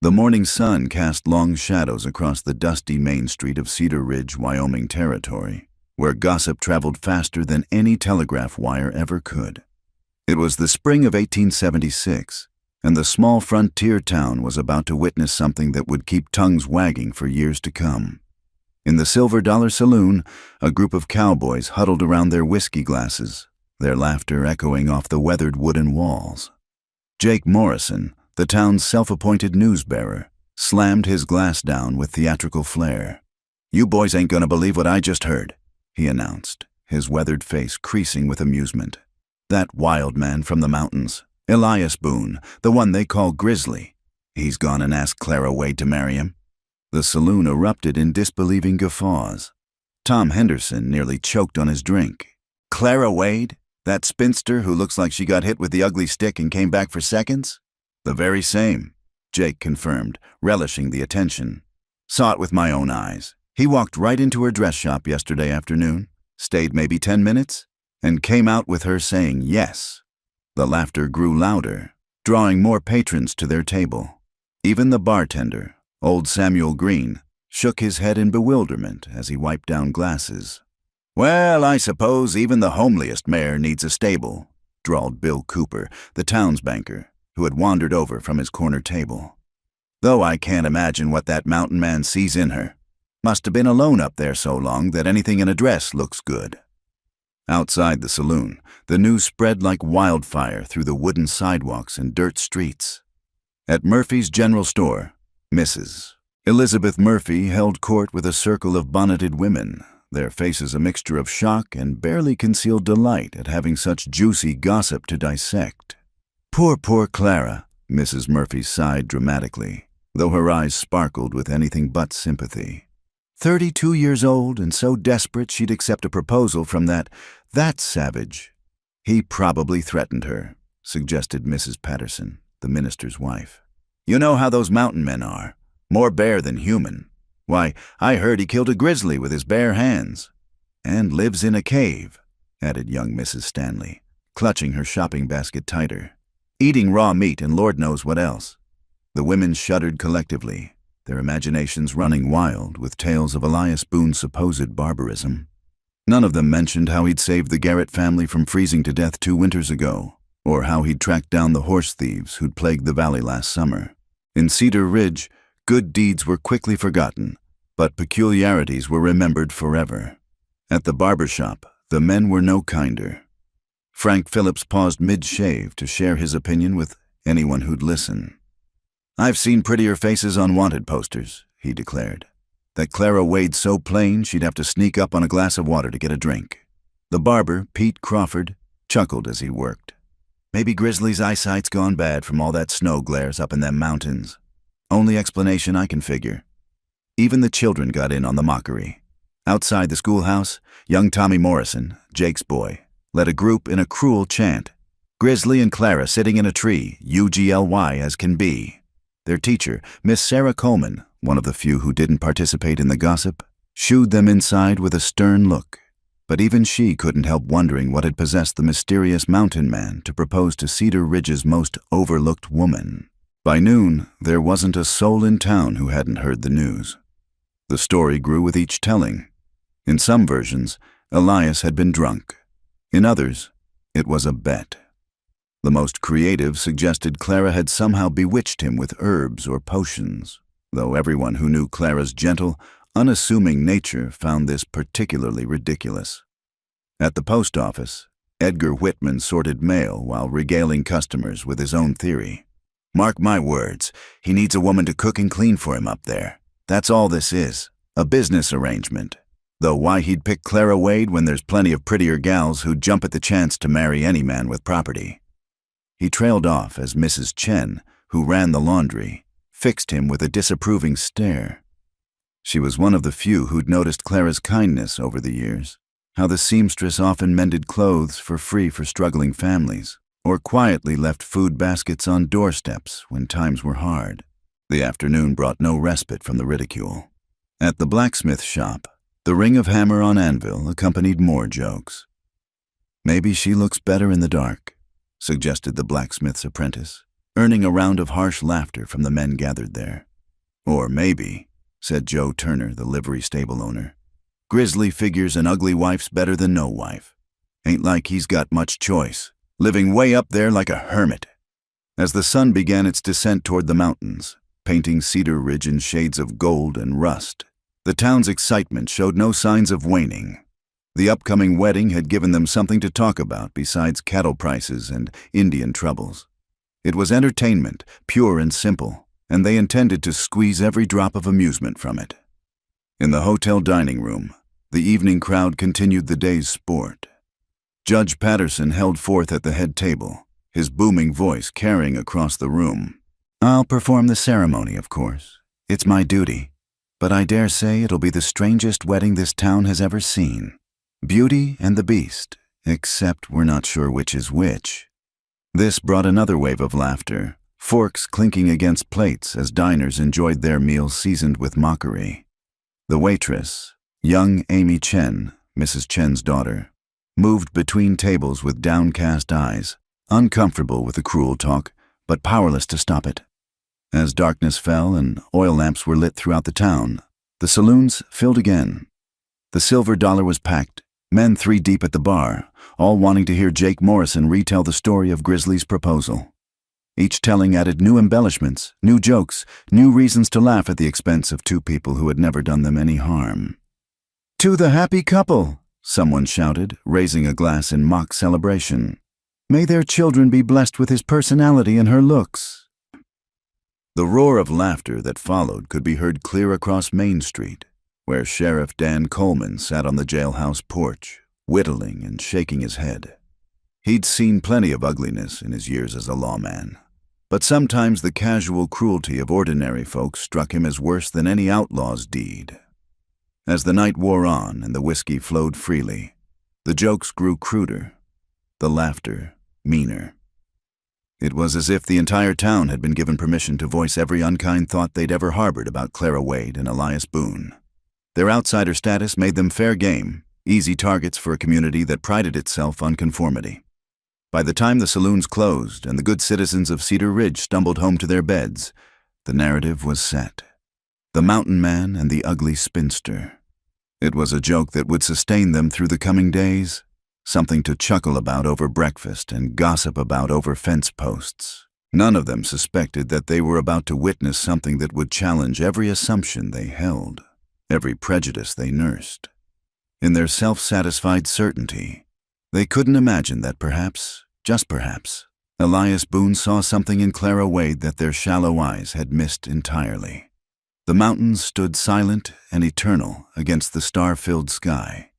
The morning sun cast long shadows across the dusty main street of Cedar Ridge, Wyoming territory, where gossip traveled faster than any telegraph wire ever could. It was the spring of 1876, and the small frontier town was about to witness something that would keep tongues wagging for years to come. In the Silver Dollar Saloon, a group of cowboys huddled around their whiskey glasses, their laughter echoing off the weathered wooden walls. Jake Morrison, the town's self-appointed newsbearer, slammed his glass down with theatrical flair. "You boys ain't gonna believe what I just heard," he announced, his weathered face creasing with amusement. "That wild man from the mountains, Elias Boone, the one they call Grizzly, he's gone and asked Clara Wade to marry him." The saloon erupted in disbelieving guffaws. Tom Henderson nearly choked on his drink. "Clara Wade? That spinster who looks like she got hit with the ugly stick and came back for seconds?" "The very same," Jake confirmed, relishing the attention. "Saw it with my own eyes. He walked right into her dress shop yesterday afternoon, stayed maybe 10 minutes, and came out with her saying yes." The laughter grew louder, drawing more patrons to their table. Even the bartender, old Samuel Green, shook his head in bewilderment as he wiped down glasses. "Well, I suppose even the homeliest mare needs a stable," drawled Bill Cooper, the townsbanker, who had wandered over from his corner table. "Though I can't imagine what that mountain man sees in her. Must have been alone up there so long that anything in a dress looks good." Outside the saloon, the news spread like wildfire through the wooden sidewalks and dirt streets. At Murphy's General Store, Mrs. Elizabeth Murphy held court with a circle of bonneted women, their faces a mixture of shock and barely concealed delight at having such juicy gossip to dissect. Poor Clara," Mrs. Murphy sighed dramatically, though her eyes sparkled with anything but sympathy. 32 years old and so desperate she'd accept a proposal from that savage. "He probably threatened her," suggested Mrs. Patterson, the minister's wife. "You know how those mountain men are, more bear than human. Why, I heard he killed a grizzly with his bare hands. And lives in a cave," added young Mrs. Stanley, clutching her shopping basket tighter. "Eating raw meat and Lord knows what else." The women shuddered collectively, their imaginations running wild with tales of Elias Boone's supposed barbarism. None of them mentioned how he'd saved the Garrett family from freezing to death 2 winters ago, or how he'd tracked down the horse thieves who'd plagued the valley last summer. In Cedar Ridge, good deeds were quickly forgotten, but peculiarities were remembered forever. At the barber shop, the men were no kinder. Frank Phillips paused mid-shave to share his opinion with anyone who'd listen. "I've seen prettier faces on wanted posters," he declared. "That Clara Wade's so plain she'd have to sneak up on a glass of water to get a drink." The barber, Pete Crawford, chuckled as he worked. "Maybe Grizzly's eyesight's gone bad from all that snow glares up in them mountains. Only explanation I can figure." Even the children got in on the mockery. Outside the schoolhouse, young Tommy Morrison, Jake's boy, led a group in a cruel chant. "Grizzly and Clara sitting in a tree, UGLY as can be." Their teacher, Miss Sarah Coleman, one of the few who didn't participate in the gossip, shooed them inside with a stern look. But even she couldn't help wondering what had possessed the mysterious mountain man to propose to Cedar Ridge's most overlooked woman. By noon, there wasn't a soul in town who hadn't heard the news. The story grew with each telling. In some versions, Elias had been drunk. In others, it was a bet. The most creative suggested Clara had somehow bewitched him with herbs or potions, though everyone who knew Clara's gentle, unassuming nature found this particularly ridiculous. At the post office, Edgar Whitman sorted mail while regaling customers with his own theory. "Mark my words, he needs a woman to cook and clean for him up there. That's all this is, a business arrangement. Though why he'd pick Clara Wade when there's plenty of prettier gals who'd jump at the chance to marry any man with property." He trailed off as Mrs. Chen, who ran the laundry, fixed him with a disapproving stare. She was one of the few who'd noticed Clara's kindness over the years, how the seamstress often mended clothes for free for struggling families, or quietly left food baskets on doorsteps when times were hard. The afternoon brought no respite from the ridicule. At the blacksmith shop, the ring of hammer on anvil accompanied more jokes. "Maybe she looks better in the dark," suggested the blacksmith's apprentice. earning a round of harsh laughter from the men gathered there. "Or maybe," said Joe Turner, the livery stable owner, "Grizzly figures an ugly wife's better than no wife. Ain't like he's got much choice, living way up there like a hermit." As the sun began its descent toward the mountains, painting Cedar Ridge in shades of gold and rust, the town's excitement showed no signs of waning. The upcoming wedding had given them something to talk about besides cattle prices and Indian troubles. It was entertainment, pure and simple, and they intended to squeeze every drop of amusement from it. In the hotel dining room, the evening crowd continued the day's sport. Judge Patterson held forth at the head table, his booming voice carrying across the room. "I'll perform the ceremony, of course. It's my duty. But I dare say it'll be the strangest wedding this town has ever seen. Beauty and the Beast, except we're not sure which is which." This brought another wave of laughter, forks clinking against plates as diners enjoyed their meals seasoned with mockery. The waitress, young Amy Chen, Mrs. Chen's daughter, moved between tables with downcast eyes, uncomfortable with the cruel talk, but powerless to stop it. As darkness fell and oil lamps were lit throughout the town, the saloons filled again. The Silver Dollar was packed, men 3 deep at the bar, all wanting to hear Jake Morrison retell the story of Grizzly's proposal. Each telling added new embellishments, new jokes, new reasons to laugh at the expense of 2 people who had never done them any harm. "To the happy couple," someone shouted, raising a glass in mock celebration. "May their children be blessed with his personality and her looks." The roar of laughter that followed could be heard clear across Main Street, where Sheriff Dan Coleman sat on the jailhouse porch, whittling and shaking his head. He'd seen plenty of ugliness in his years as a lawman, but sometimes the casual cruelty of ordinary folks struck him as worse than any outlaw's deed. As the night wore on and the whiskey flowed freely, the jokes grew cruder, the laughter meaner. It was as if the entire town had been given permission to voice every unkind thought they'd ever harbored about Clara Wade and Elias Boone. Their outsider status made them fair game, easy targets for a community that prided itself on conformity. By the time the saloons closed and the good citizens of Cedar Ridge stumbled home to their beds, the narrative was set. The mountain man and the ugly spinster. It was a joke that would sustain them through the coming days, something to chuckle about over breakfast and gossip about over fence posts. None of them suspected that they were about to witness something that would challenge every assumption they held, every prejudice they nursed. In their self-satisfied certainty, they couldn't imagine that perhaps, just perhaps, Elias Boone saw something in Clara Wade that their shallow eyes had missed entirely. The mountains stood silent and eternal against the star-filled sky,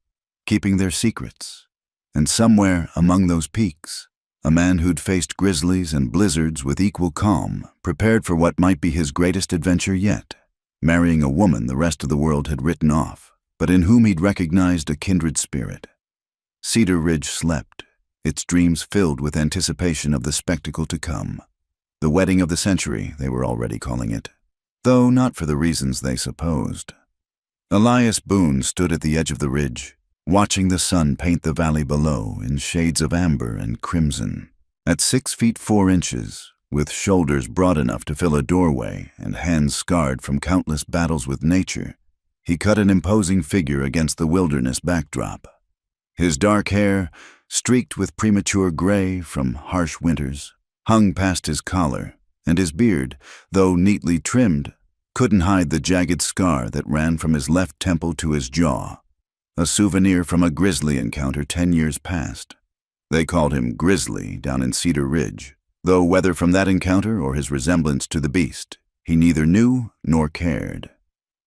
keeping their secrets. And somewhere among those peaks, a man who'd faced grizzlies and blizzards with equal calm, prepared for what might be his greatest adventure yet, marrying a woman the rest of the world had written off, but in whom he'd recognized a kindred spirit. Cedar Ridge slept, its dreams filled with anticipation of the spectacle to come. The wedding of the century, they were already calling it, though not for the reasons they supposed. Elias Boone stood at the edge of the ridge, watching the sun paint the valley below in shades of amber and crimson. At 6 feet 4 inches, with shoulders broad enough to fill a doorway and hands scarred from countless battles with nature, he cut an imposing figure against the wilderness backdrop. His dark hair, streaked with premature gray from harsh winters, hung past his collar, and his beard, though neatly trimmed, couldn't hide the jagged scar that ran from his left temple to his jaw, a souvenir from a grizzly encounter 10 years past. They called him Grizzly down in Cedar Ridge, though whether from that encounter or his resemblance to the beast, he neither knew nor cared.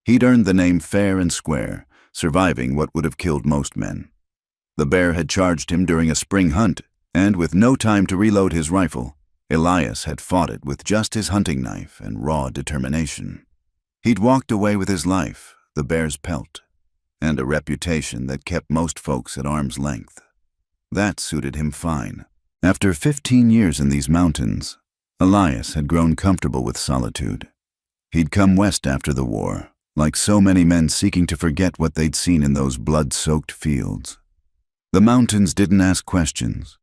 He'd earned the name fair and square, surviving what would have killed most men. The bear had charged him during a spring hunt, and with no time to reload his rifle, Elias had fought it with just his hunting knife and raw determination. He'd walked away with his life, the bear's pelt, and a reputation that kept most folks at arm's length. That suited him fine. After 15 years in these mountains, Elias had grown comfortable with solitude. He'd come west after the war, like so many men seeking to forget what they'd seen in those blood-soaked fields. The mountains didn't ask questions,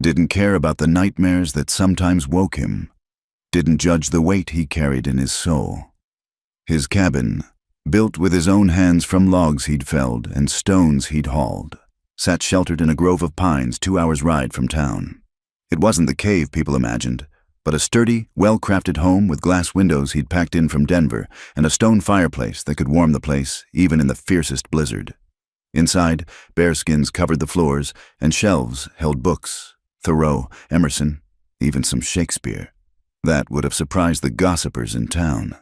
didn't care about the nightmares that sometimes woke him, didn't judge the weight he carried in his soul. His cabin, built with his own hands from logs he'd felled and stones he'd hauled, sat sheltered in a grove of pines 2 hours' ride from town. It wasn't the cave people imagined, but a sturdy, well-crafted home with glass windows he'd packed in from Denver and a stone fireplace that could warm the place even in the fiercest blizzard. Inside, bearskins covered the floors and shelves held books, Thoreau, Emerson, even some Shakespeare. That would have surprised the gossipers in town.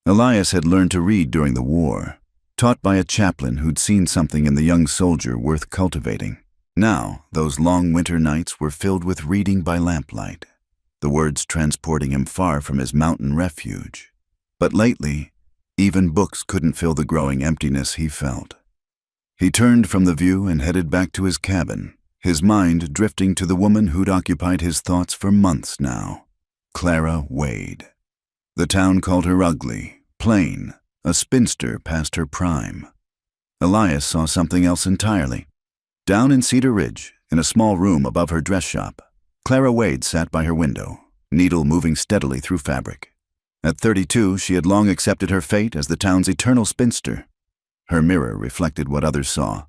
Elias had learned to read during the war, taught by a chaplain who'd seen something in the young soldier worth cultivating. Now, those long winter nights were filled with reading by lamplight, the words transporting him far from his mountain refuge. But lately, even books couldn't fill the growing emptiness he felt. He turned from the view and headed back to his cabin, his mind drifting to the woman who'd occupied his thoughts for months now, Clara Wade. The town called her ugly, plain, a spinster past her prime. Elias saw something else entirely. Down in Cedar Ridge, in a small room above her dress shop, Clara Wade sat by her window, needle moving steadily through fabric. At 32, she had long accepted her fate as the town's eternal spinster. Her mirror reflected what others saw: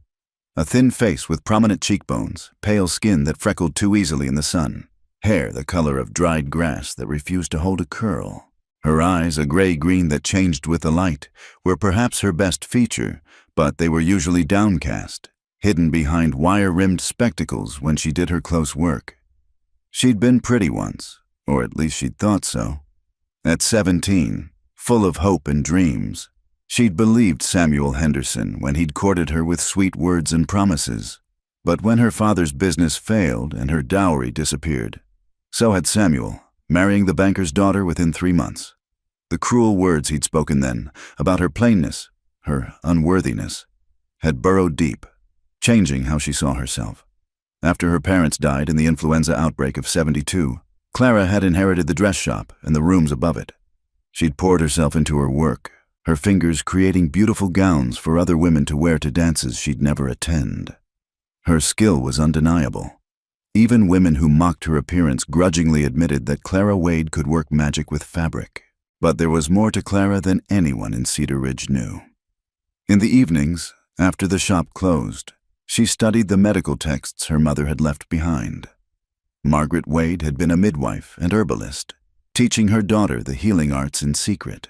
a thin face with prominent cheekbones, pale skin that freckled too easily in the sun, hair the color of dried grass that refused to hold a curl. Her eyes, a gray-green that changed with the light, were perhaps her best feature, but they were usually downcast, hidden behind wire-rimmed spectacles when she did her close work. She'd been pretty once, or at least she'd thought so. At 17, full of hope and dreams, she'd believed Samuel Henderson when he'd courted her with sweet words and promises. But when her father's business failed and her dowry disappeared, so had Samuel, marrying the banker's daughter within 3 months. The cruel words he'd spoken then, about her plainness, her unworthiness, had burrowed deep, changing how she saw herself. After her parents died in the influenza outbreak of 72, Clara had inherited the dress shop and the rooms above it. She'd poured herself into her work, her fingers creating beautiful gowns for other women to wear to dances she'd never attend. Her skill was undeniable. Even women who mocked her appearance grudgingly admitted that Clara Wade could work magic with fabric. But there was more to Clara than anyone in Cedar Ridge knew. In the evenings, after the shop closed, she studied the medical texts her mother had left behind. Margaret Wade had been a midwife and herbalist, teaching her daughter the healing arts in secret.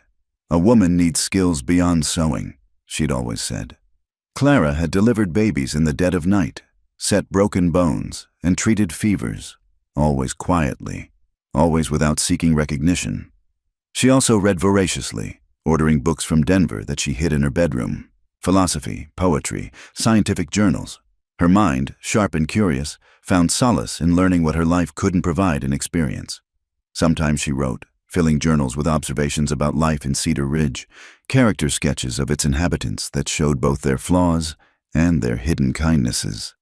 A woman needs skills beyond sewing, she'd always said. Clara had delivered babies in the dead of night, set broken bones, and treated fevers, always quietly, always without seeking recognition. She also read voraciously, ordering books from Denver that she hid in her bedroom: philosophy, poetry, scientific journals. Her mind, sharp and curious, found solace in learning what her life couldn't provide in experience. Sometimes she wrote, filling journals with observations about life in Cedar Ridge, character sketches of its inhabitants that showed both their flaws and their hidden kindnesses.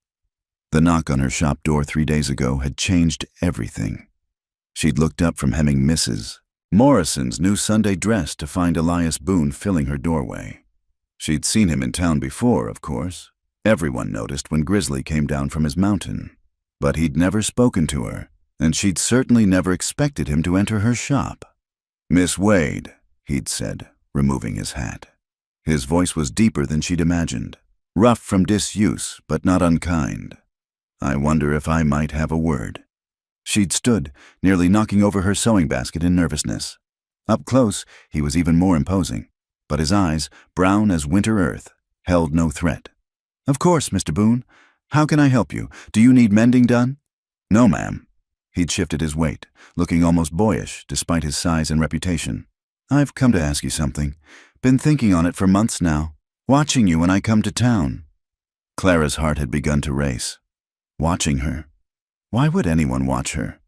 The knock on her shop door 3 days ago had changed everything. She'd looked up from hemming Mrs. Morrison's new Sunday dress to find Elias Boone filling her doorway. She'd seen him in town before, of course. Everyone noticed when Grizzly came down from his mountain. But he'd never spoken to her, and she'd certainly never expected him to enter her shop. "Miss Wade," he'd said, removing his hat. His voice was deeper than she'd imagined, rough from disuse, but not unkind. "I wonder if I might have a word." She'd stood, nearly knocking over her sewing basket in nervousness. Up close, he was even more imposing, but his eyes, brown as winter earth, held no threat. "Of course, Mr. Boone. How can I help you? Do you need mending done?" "No, ma'am." He'd shifted his weight, looking almost boyish despite his size and reputation. "I've come to ask you something. Been thinking on it for months now. Watching you when I come to town." Clara's heart had begun to race. Watching her? Why would anyone watch her?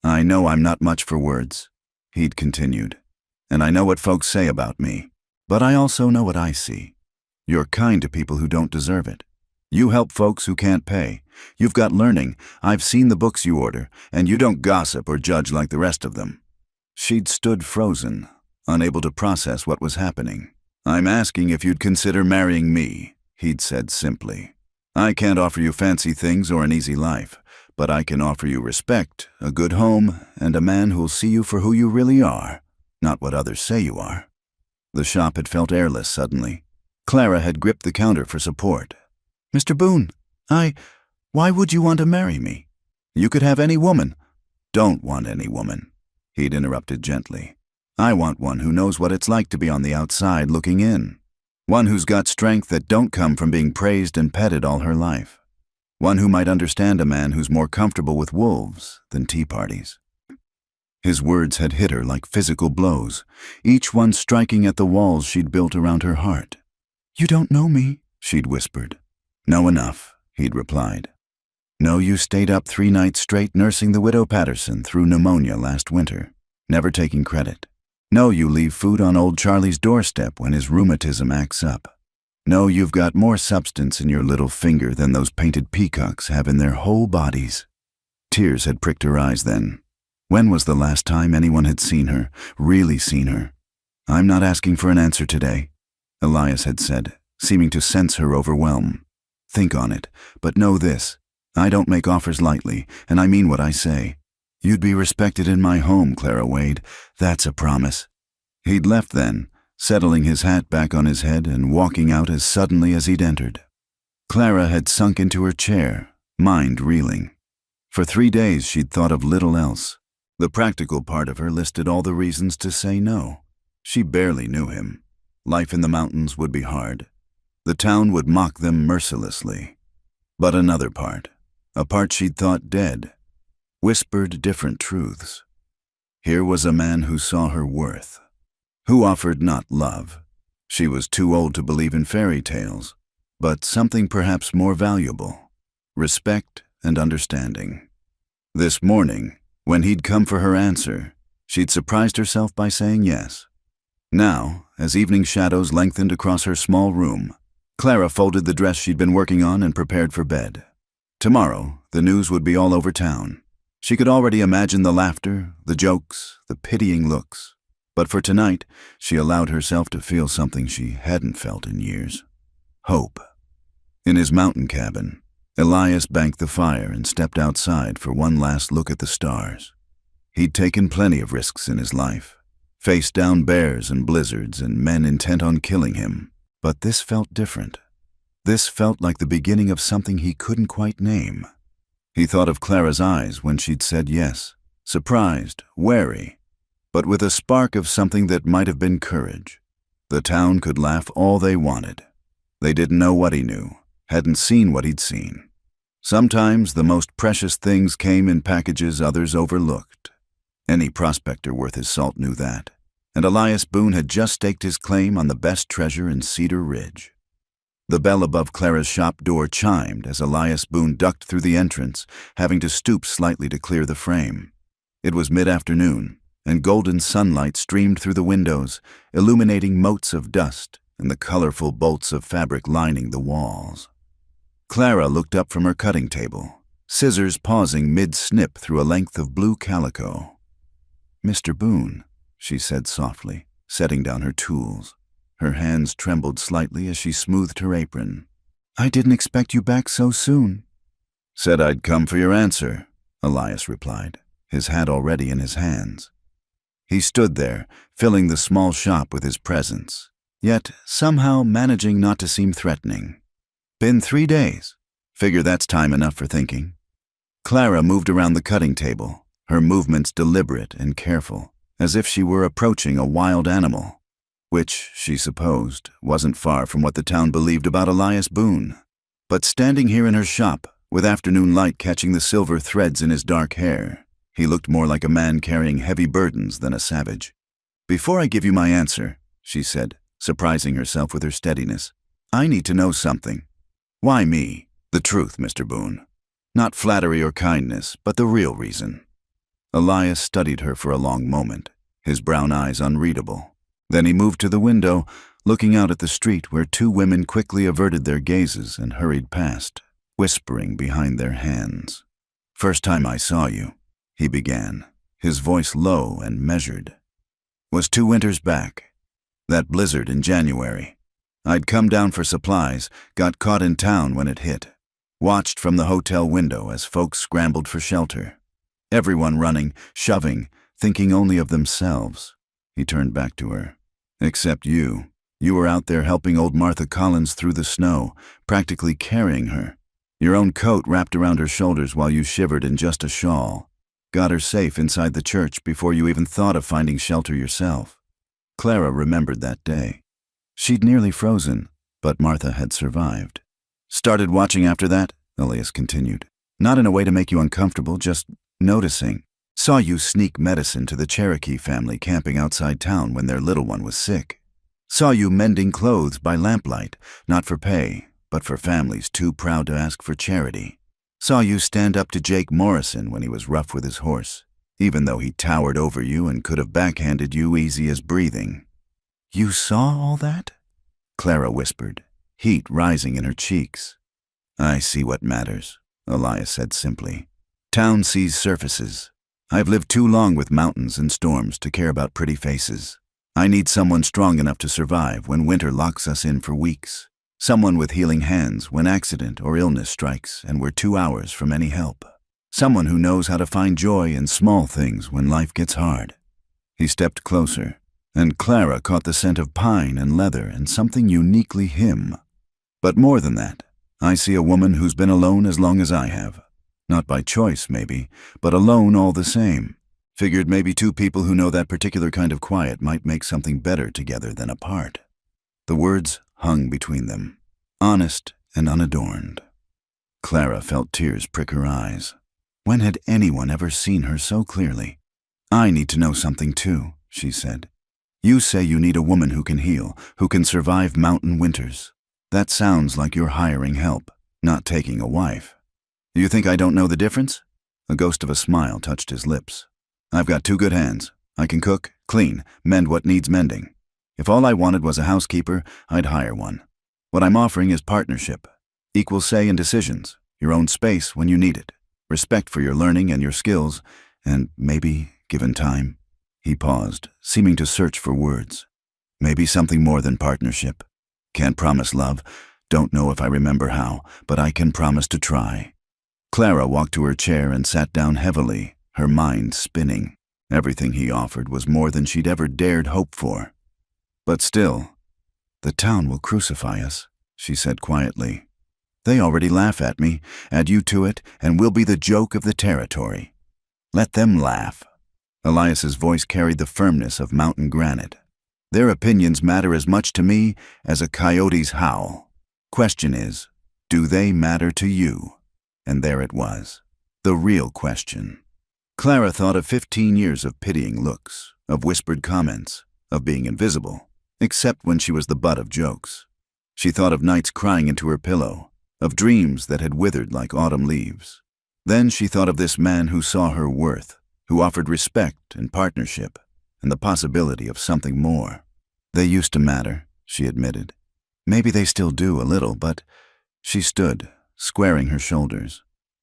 "I know I'm not much for words," he'd continued, "and I know what folks say about me, but I also know what I see. You're kind to people who don't deserve it. You help folks who can't pay. You've got learning. I've seen the books you order, and you don't gossip or judge like the rest of them." She'd stood frozen, unable to process what was happening. "I'm asking if you'd consider marrying me," he'd said simply. I can't offer you fancy things or an easy life, but I can offer you respect, a good home, and a man who'll see you for who you really are, not what others say you are." The shop had felt airless suddenly. Clara had gripped the counter for support. "Mr. Boone, why would you want to marry me? You could have any woman." "Don't want any woman," he'd interrupted gently. "I want one who knows what it's like to be on the outside looking in. One who's got strength that don't come from being praised and petted all her life. One who might understand a man who's more comfortable with wolves than tea parties." His words had hit her like physical blows, each one striking at the walls she'd built around her heart. "You don't know me," she'd whispered. "Know enough," he'd replied. "Know you stayed up 3 nights straight nursing the widow Patterson through pneumonia last winter, never taking credit. Know you leave food on old Charlie's doorstep when his rheumatism acts up. Know you've got more substance in your little finger than those painted peacocks have in their whole bodies." Tears had pricked her eyes then. When was the last time anyone had seen her, really seen her? "I'm not asking for an answer today," Elias had said, seeming to sense her overwhelm. "Think on it, but know this. I don't make offers lightly, and I mean what I say. You'd be respected in my home, Clara Wade. That's a promise." He'd left then, settling his hat back on his head and walking out as suddenly as he'd entered. Clara had sunk into her chair, mind reeling. For 3 days she'd thought of little else. The practical part of her listed all the reasons to say no. She barely knew him. Life in the mountains would be hard. The town would mock them mercilessly. But another part, a part she'd thought dead, whispered different truths. Here was a man who saw her worth, who offered not love. She was too old to believe in fairy tales, but something perhaps more valuable, respect and understanding. This morning, when he'd come for her answer, she'd surprised herself by saying yes. Now, as evening shadows lengthened across her small room, Clara folded the dress she'd been working on and prepared for bed. Tomorrow, the news would be all over town. She could already imagine the laughter, the jokes, the pitying looks. But for tonight, she allowed herself to feel something she hadn't felt in years. Hope. In his mountain cabin, Elias banked the fire and stepped outside for one last look at the stars. He'd taken plenty of risks in his life, faced down bears and blizzards and men intent on killing him. But this felt different. This felt like the beginning of something he couldn't quite name. He thought of Clara's eyes when she'd said yes, surprised, wary, but with a spark of something that might have been courage. The town could laugh all they wanted. They didn't know what he knew, hadn't seen what he'd seen. Sometimes the most precious things came in packages others overlooked. Any prospector worth his salt knew that, and Elias Boone had just staked his claim on the best treasure in Cedar Ridge. The bell above Clara's shop door chimed as Elias Boone ducked through the entrance, having to stoop slightly to clear the frame. It was mid-afternoon, and golden sunlight streamed through the windows, illuminating motes of dust and the colorful bolts of fabric lining the walls. Clara looked up from her cutting table, scissors pausing mid-snip through a length of blue calico. "Mr. Boone," she said softly, setting down her tools. Her hands trembled slightly as she smoothed her apron. "I didn't expect you back so soon." "Said I'd come for your answer," Elias replied, his hat already in his hands. He stood there, filling the small shop with his presence, yet somehow managing not to seem threatening. "Been 3 days. Figure that's time enough for thinking." Clara moved around the cutting table, her movements deliberate and careful, as if she were approaching a wild animal, which, she supposed, wasn't far from what the town believed about Elias Boone. But standing here in her shop, with afternoon light catching the silver threads in his dark hair, he looked more like a man carrying heavy burdens than a savage. "Before I give you my answer," she said, surprising herself with her steadiness, "I need to know something. Why me? The truth, Mr. Boone. Not flattery or kindness, but the real reason." Elias studied her for a long moment, his brown eyes unreadable. Then he moved to the window, looking out at the street where 2 women quickly averted their gazes and hurried past, whispering behind their hands. "First time I saw you," he began, his voice low and measured, "was 2 winters back. That blizzard in January. I'd come down for supplies, got caught in town when it hit. watched from the hotel window as folks scrambled for shelter. Everyone running, shoving, thinking only of themselves. He turned back to her. Except you. You were out there helping old Martha Collins through the snow, practically carrying her. Your own coat wrapped around her shoulders while you shivered in just a shawl. Got her safe inside the church before you even thought of finding shelter yourself. Clara remembered that day. She'd nearly frozen, but Martha had survived. Started watching after that, Elias continued. Not in a way to make you uncomfortable, just noticing. Saw you sneak medicine to the Cherokee family camping outside town when their little one was sick. Saw you mending clothes by lamplight, not for pay, but for families too proud to ask for charity. Saw you stand up to Jake Morrison when he was rough with his horse, even though he towered over you and could have backhanded you easy as breathing. You saw all that? Clara whispered, heat rising in her cheeks. I see what matters, Elias said simply. Town sees surfaces. I've lived too long with mountains and storms to care about pretty faces. I need someone strong enough to survive when winter locks us in for weeks. Someone with healing hands when accident or illness strikes and we're 2 hours from any help. Someone who knows how to find joy in small things when life gets hard. He stepped closer, and Clara caught the scent of pine and leather and something uniquely him. But more than that, I see a woman who's been alone as long as I have. Not by choice, maybe, but alone all the same. Figured maybe two people who know that particular kind of quiet might make something better together than apart. The words hung between them, honest and unadorned. Clara felt tears prick her eyes. When had anyone ever seen her so clearly? I need to know something too, she said. You say you need a woman who can heal, who can survive mountain winters. That sounds like you're hiring help, not taking a wife. Do you think I don't know the difference? A ghost of a smile touched his lips. I've got 2 good hands. I can cook, clean, mend what needs mending. If all I wanted was a housekeeper, I'd hire one. What I'm offering is partnership. Equal say in decisions, your own space when you need it, respect for your learning and your skills, and maybe, given time. He paused, seeming to search for words. Maybe something more than partnership. Can't promise love. Don't know if I remember how, but I can promise to try. Clara walked to her chair and sat down heavily, her mind spinning. Everything he offered was more than she'd ever dared hope for. But still, the town will crucify us, she said quietly. They already laugh at me, add you to it, and we'll be the joke of the territory. Let them laugh. Elias's voice carried the firmness of mountain granite. Their opinions matter as much to me as a coyote's howl. Question is, do they matter to you? And there it was, the real question. Clara thought of 15 years of pitying looks, of whispered comments, of being invisible, except when she was the butt of jokes. She thought of nights crying into her pillow, of dreams that had withered like autumn leaves. Then she thought of this man who saw her worth, who offered respect and partnership, and the possibility of something more. They used to matter, she admitted. Maybe they still do a little, but she stood, squaring her shoulders.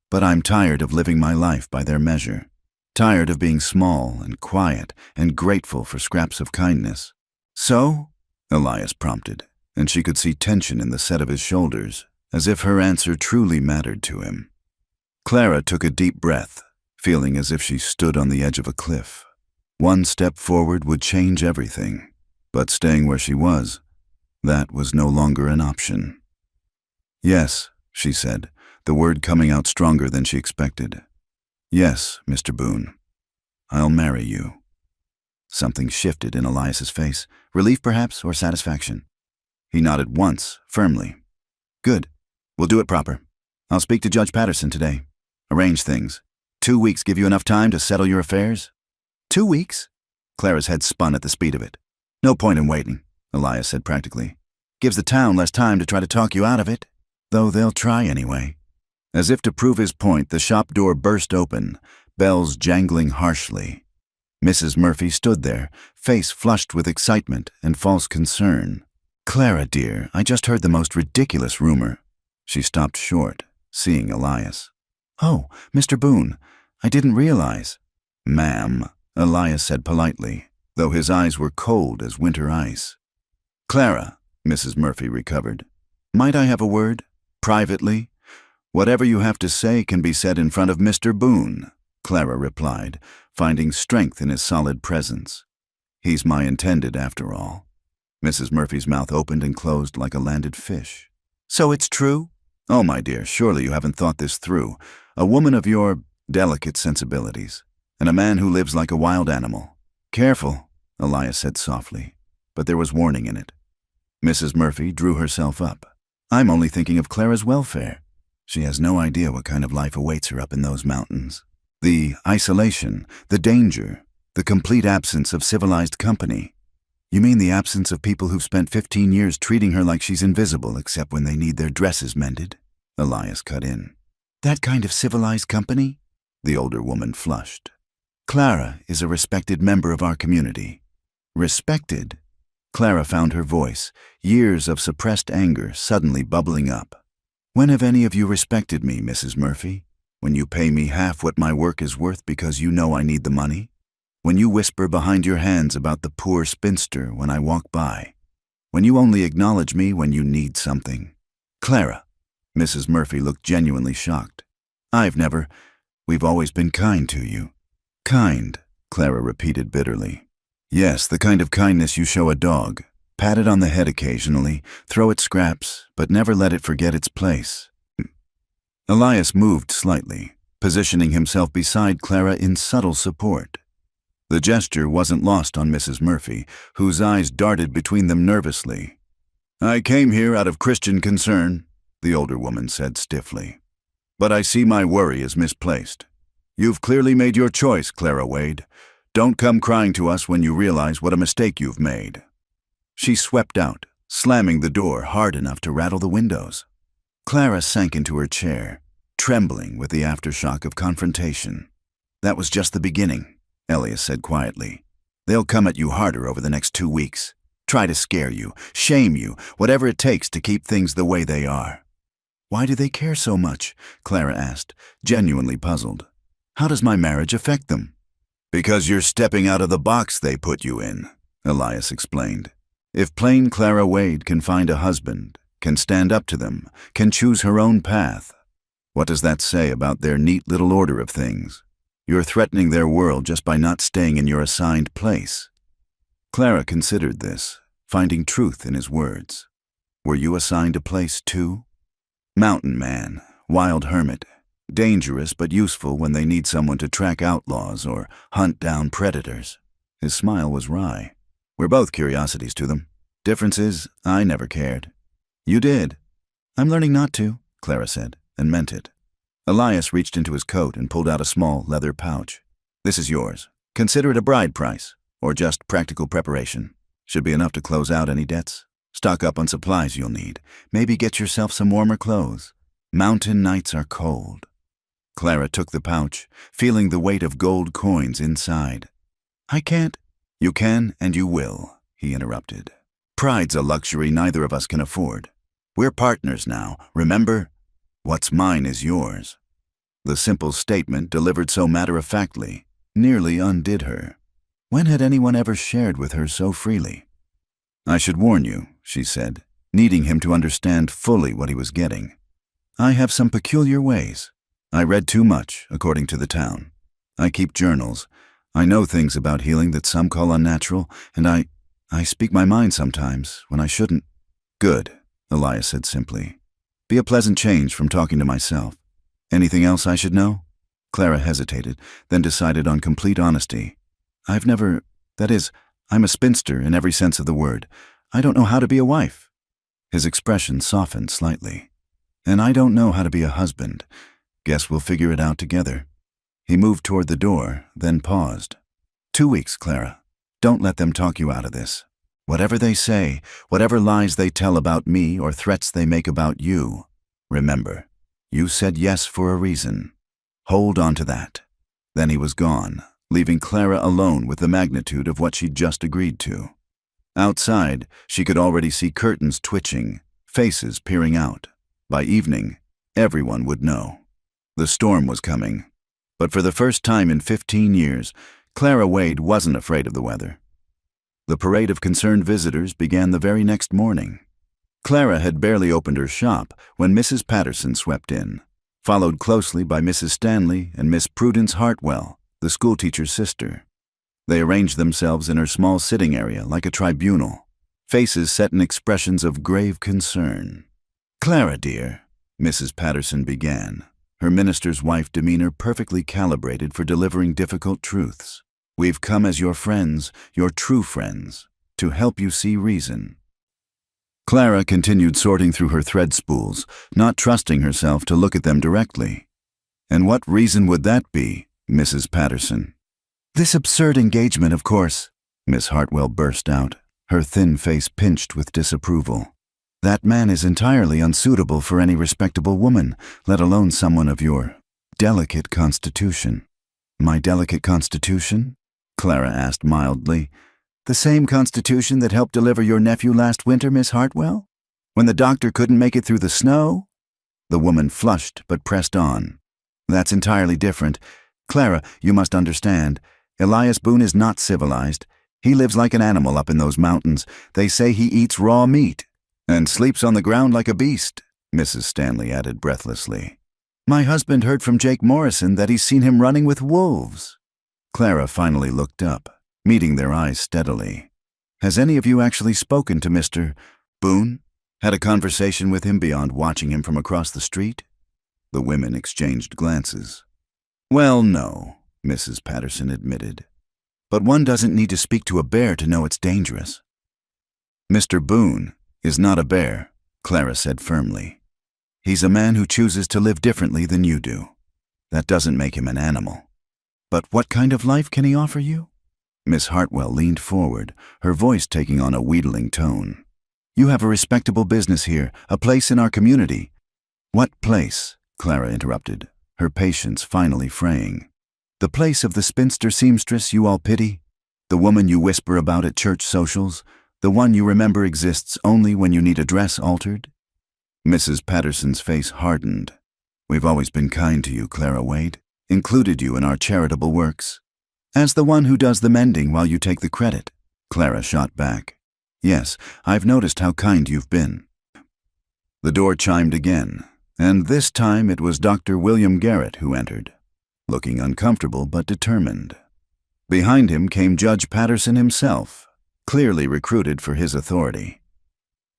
But I'm tired of living my life by their measure. Tired of being small and quiet and grateful for scraps of kindness. So? Elias prompted, and she could see tension in the set of his shoulders, as if her answer truly mattered to him. Clara took a deep breath, feeling as if she stood on the edge of a cliff. One step forward would change everything, but staying where she was, that was no longer an option. Yes, she said, the word coming out stronger than she expected. Yes, Mr. Boone, I'll marry you. Something shifted in Elias's face, relief perhaps, or satisfaction. He nodded once, firmly. Good. We'll do it proper. I'll speak to Judge Patterson today. Arrange things. 2 weeks give you enough time to settle your affairs? 2 weeks? Clara's head spun at the speed of it. No point in waiting, Elias said practically. Gives the town less time to try to talk you out of it, though they'll try anyway. As if to prove his point, the shop door burst open, bells jangling harshly. Mrs. Murphy stood there, face flushed with excitement and false concern. Clara, dear, I just heard the most ridiculous rumor. She stopped short, seeing Elias. Oh, Mr. Boone, I didn't realize. Ma'am, Elias said politely, though his eyes were cold as winter ice. Clara, Mrs. Murphy recovered. Might I have a word? Privately? Whatever you have to say can be said in front of Mr. Boone, Clara replied, finding strength in his solid presence. He's my intended, after all. Mrs. Murphy's mouth opened and closed like a landed fish. So it's true? Oh, my dear, surely you haven't thought this through. A woman of your delicate sensibilities, and a man who lives like a wild animal. Careful, Elias said softly, but there was warning in it. Mrs. Murphy drew herself up. I'm only thinking of Clara's welfare. She has no idea what kind of life awaits her up in those mountains. The isolation, the danger, the complete absence of civilized company. You mean the absence of people who've spent 15 years treating her like she's invisible except when they need their dresses mended? Elias cut in. That kind of civilized company? The older woman flushed. Clara is a respected member of our community. Respected? Clara found her voice, years of suppressed anger suddenly bubbling up. When have any of you respected me, Mrs. Murphy? When you pay me half what my work is worth because you know I need the money? When you whisper behind your hands about the poor spinster when I walk by? When you only acknowledge me when you need something? Clara, Mrs. Murphy looked genuinely shocked. We've always been kind to you. Kind, Clara repeated bitterly. Yes, the kind of kindness you show a dog. Pat it on the head occasionally, throw it scraps, but never let it forget its place. Elias moved slightly, positioning himself beside Clara in subtle support. The gesture wasn't lost on Mrs. Murphy, whose eyes darted between them nervously. I came here out of Christian concern, the older woman said stiffly. But I see my worry is misplaced. You've clearly made your choice, Clara Wade. Don't come crying to us when you realize what a mistake you've made. She swept out, slamming the door hard enough to rattle the windows. Clara sank into her chair, trembling with the aftershock of confrontation. That was just the beginning, Elias said quietly. They'll come at you harder over the next 2 weeks. Try to scare you, shame you, whatever it takes to keep things the way they are. Why do they care so much? Clara asked, genuinely puzzled. How does my marriage affect them? Because you're stepping out of the box they put you in, Elias explained. If plain Clara Wade can find a husband, can stand up to them, can choose her own path, what does that say about their neat little order of things? You're threatening their world just by not staying in your assigned place. Clara considered this, finding truth in his words. Were you assigned a place too? Mountain man, wild hermit, dangerous but useful when they need someone to track outlaws or hunt down predators. His smile was wry. We're both curiosities to them. Difference is, I never cared. You did. I'm learning not to, Clara said, and meant it. Elias reached into his coat and pulled out a small leather pouch. This is yours. Consider it a bride price, or just practical preparation. Should be enough to close out any debts. Stock up on supplies you'll need. Maybe get yourself some warmer clothes. Mountain nights are cold. Clara took the pouch, feeling the weight of gold coins inside. I can't. You can and you will, he interrupted. Pride's a luxury neither of us can afford. We're partners now, remember? What's mine is yours. The simple statement, delivered so matter-of-factly, nearly undid her. When had anyone ever shared with her so freely? I should warn you, she said, needing him to understand fully what he was getting. I have some peculiar ways. I read too much, according to the town. I keep journals. I know things about healing that some call unnatural, and I speak my mind sometimes when I shouldn't. Good, Elias said simply. Be a pleasant change from talking to myself. Anything else I should know? Clara hesitated, then decided on complete honesty. I'm a spinster in every sense of the word. I don't know how to be a wife. His expression softened slightly. And I don't know how to be a husband. Guess we'll figure it out together. He moved toward the door, then paused. 2 weeks, Clara. Don't let them talk you out of this. Whatever they say, whatever lies they tell about me or threats they make about you, remember, you said yes for a reason. Hold on to that. Then he was gone, leaving Clara alone with the magnitude of what she'd just agreed to. Outside, she could already see curtains twitching, faces peering out. By evening, everyone would know. The storm was coming. But for the first time in 15 years, Clara Wade wasn't afraid of the weather. The parade of concerned visitors began the very next morning. Clara had barely opened her shop when Mrs. Patterson swept in. followed closely by Mrs. Stanley and Miss Prudence Hartwell, the schoolteacher's sister. They arranged themselves in her small sitting area like a tribunal, faces set in expressions of grave concern. "Clara, dear," Mrs. Patterson began, her minister's wife demeanor perfectly calibrated for delivering difficult truths. "We've come as your friends, your true friends, to help you see reason." Clara continued sorting through her thread spools, not trusting herself to look at them directly. "And what reason would that be, Mrs. Patterson?" "This absurd engagement, of course," Miss Hartwell burst out, her thin face pinched with disapproval. "That man is entirely unsuitable for any respectable woman, let alone someone of your delicate constitution." "My delicate constitution?" Clara asked mildly. "The same constitution that helped deliver your nephew last winter, Miss Hartwell? When the doctor couldn't make it through the snow?" The woman flushed but pressed on. "That's entirely different. Clara, you must understand. Elias Boone is not civilized. He lives like an animal up in those mountains. They say he eats raw meat and sleeps on the ground like a beast," Mrs. Stanley added breathlessly. "My husband heard from Jake Morrison that he's seen him running with wolves." Clara finally looked up, meeting their eyes steadily. "Has any of you actually spoken to Mr. Boone? Had a conversation with him beyond watching him from across the street?" The women exchanged glances. "Well, no," Mrs. Patterson admitted. "But one doesn't need to speak to a bear to know it's dangerous." "Mr. Boone is not a bear," Clara said firmly. "He's a man who chooses to live differently than you do. That doesn't make him an animal." "But what kind of life can he offer you?" Miss Hartwell leaned forward, her voice taking on a wheedling tone. "You have a respectable business here, a place in our community." "What place?" Clara interrupted, her patience finally fraying. "The place of the spinster seamstress you all pity? The woman you whisper about at church socials? The one you remember exists only when you need a dress altered?" Mrs. Patterson's face hardened. "We've always been kind to you, Clara Wade, included you in our charitable works." "As the one who does the mending while you take the credit," Clara shot back. "Yes, I've noticed how kind you've been." The door chimed again, and this time it was Dr. William Garrett who entered, looking uncomfortable but determined. Behind him came Judge Patterson himself, clearly recruited for his authority.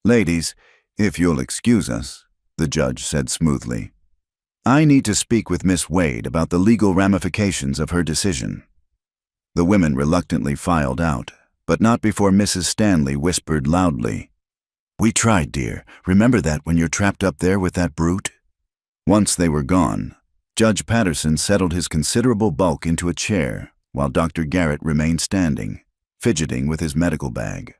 "Ladies, if you'll excuse us," the judge said smoothly. "I need to speak with Miss Wade about the legal ramifications of her decision." The women reluctantly filed out, but not before Mrs. Stanley whispered loudly, "We tried, dear. Remember that when you're trapped up there with that brute?" Once they were gone, Judge Patterson settled his considerable bulk into a chair while Dr. Garrett remained standing, fidgeting with his medical bag.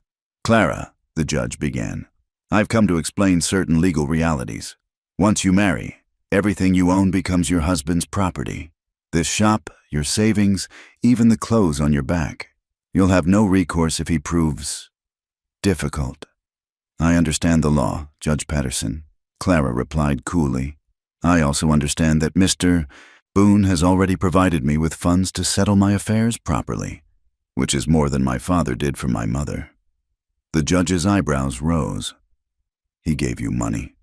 "Clara," the judge began, "I've come to explain certain legal realities. Once you marry, everything you own becomes your husband's property. This shop, your savings, even the clothes on your back. You'll have no recourse if he proves difficult." "I understand the law, Judge Patterson," Clara replied coolly. "I also understand that Mr. Boone has already provided me with funds to settle my affairs properly, which is more than my father did for my mother." The judge's eyebrows rose. "He gave you money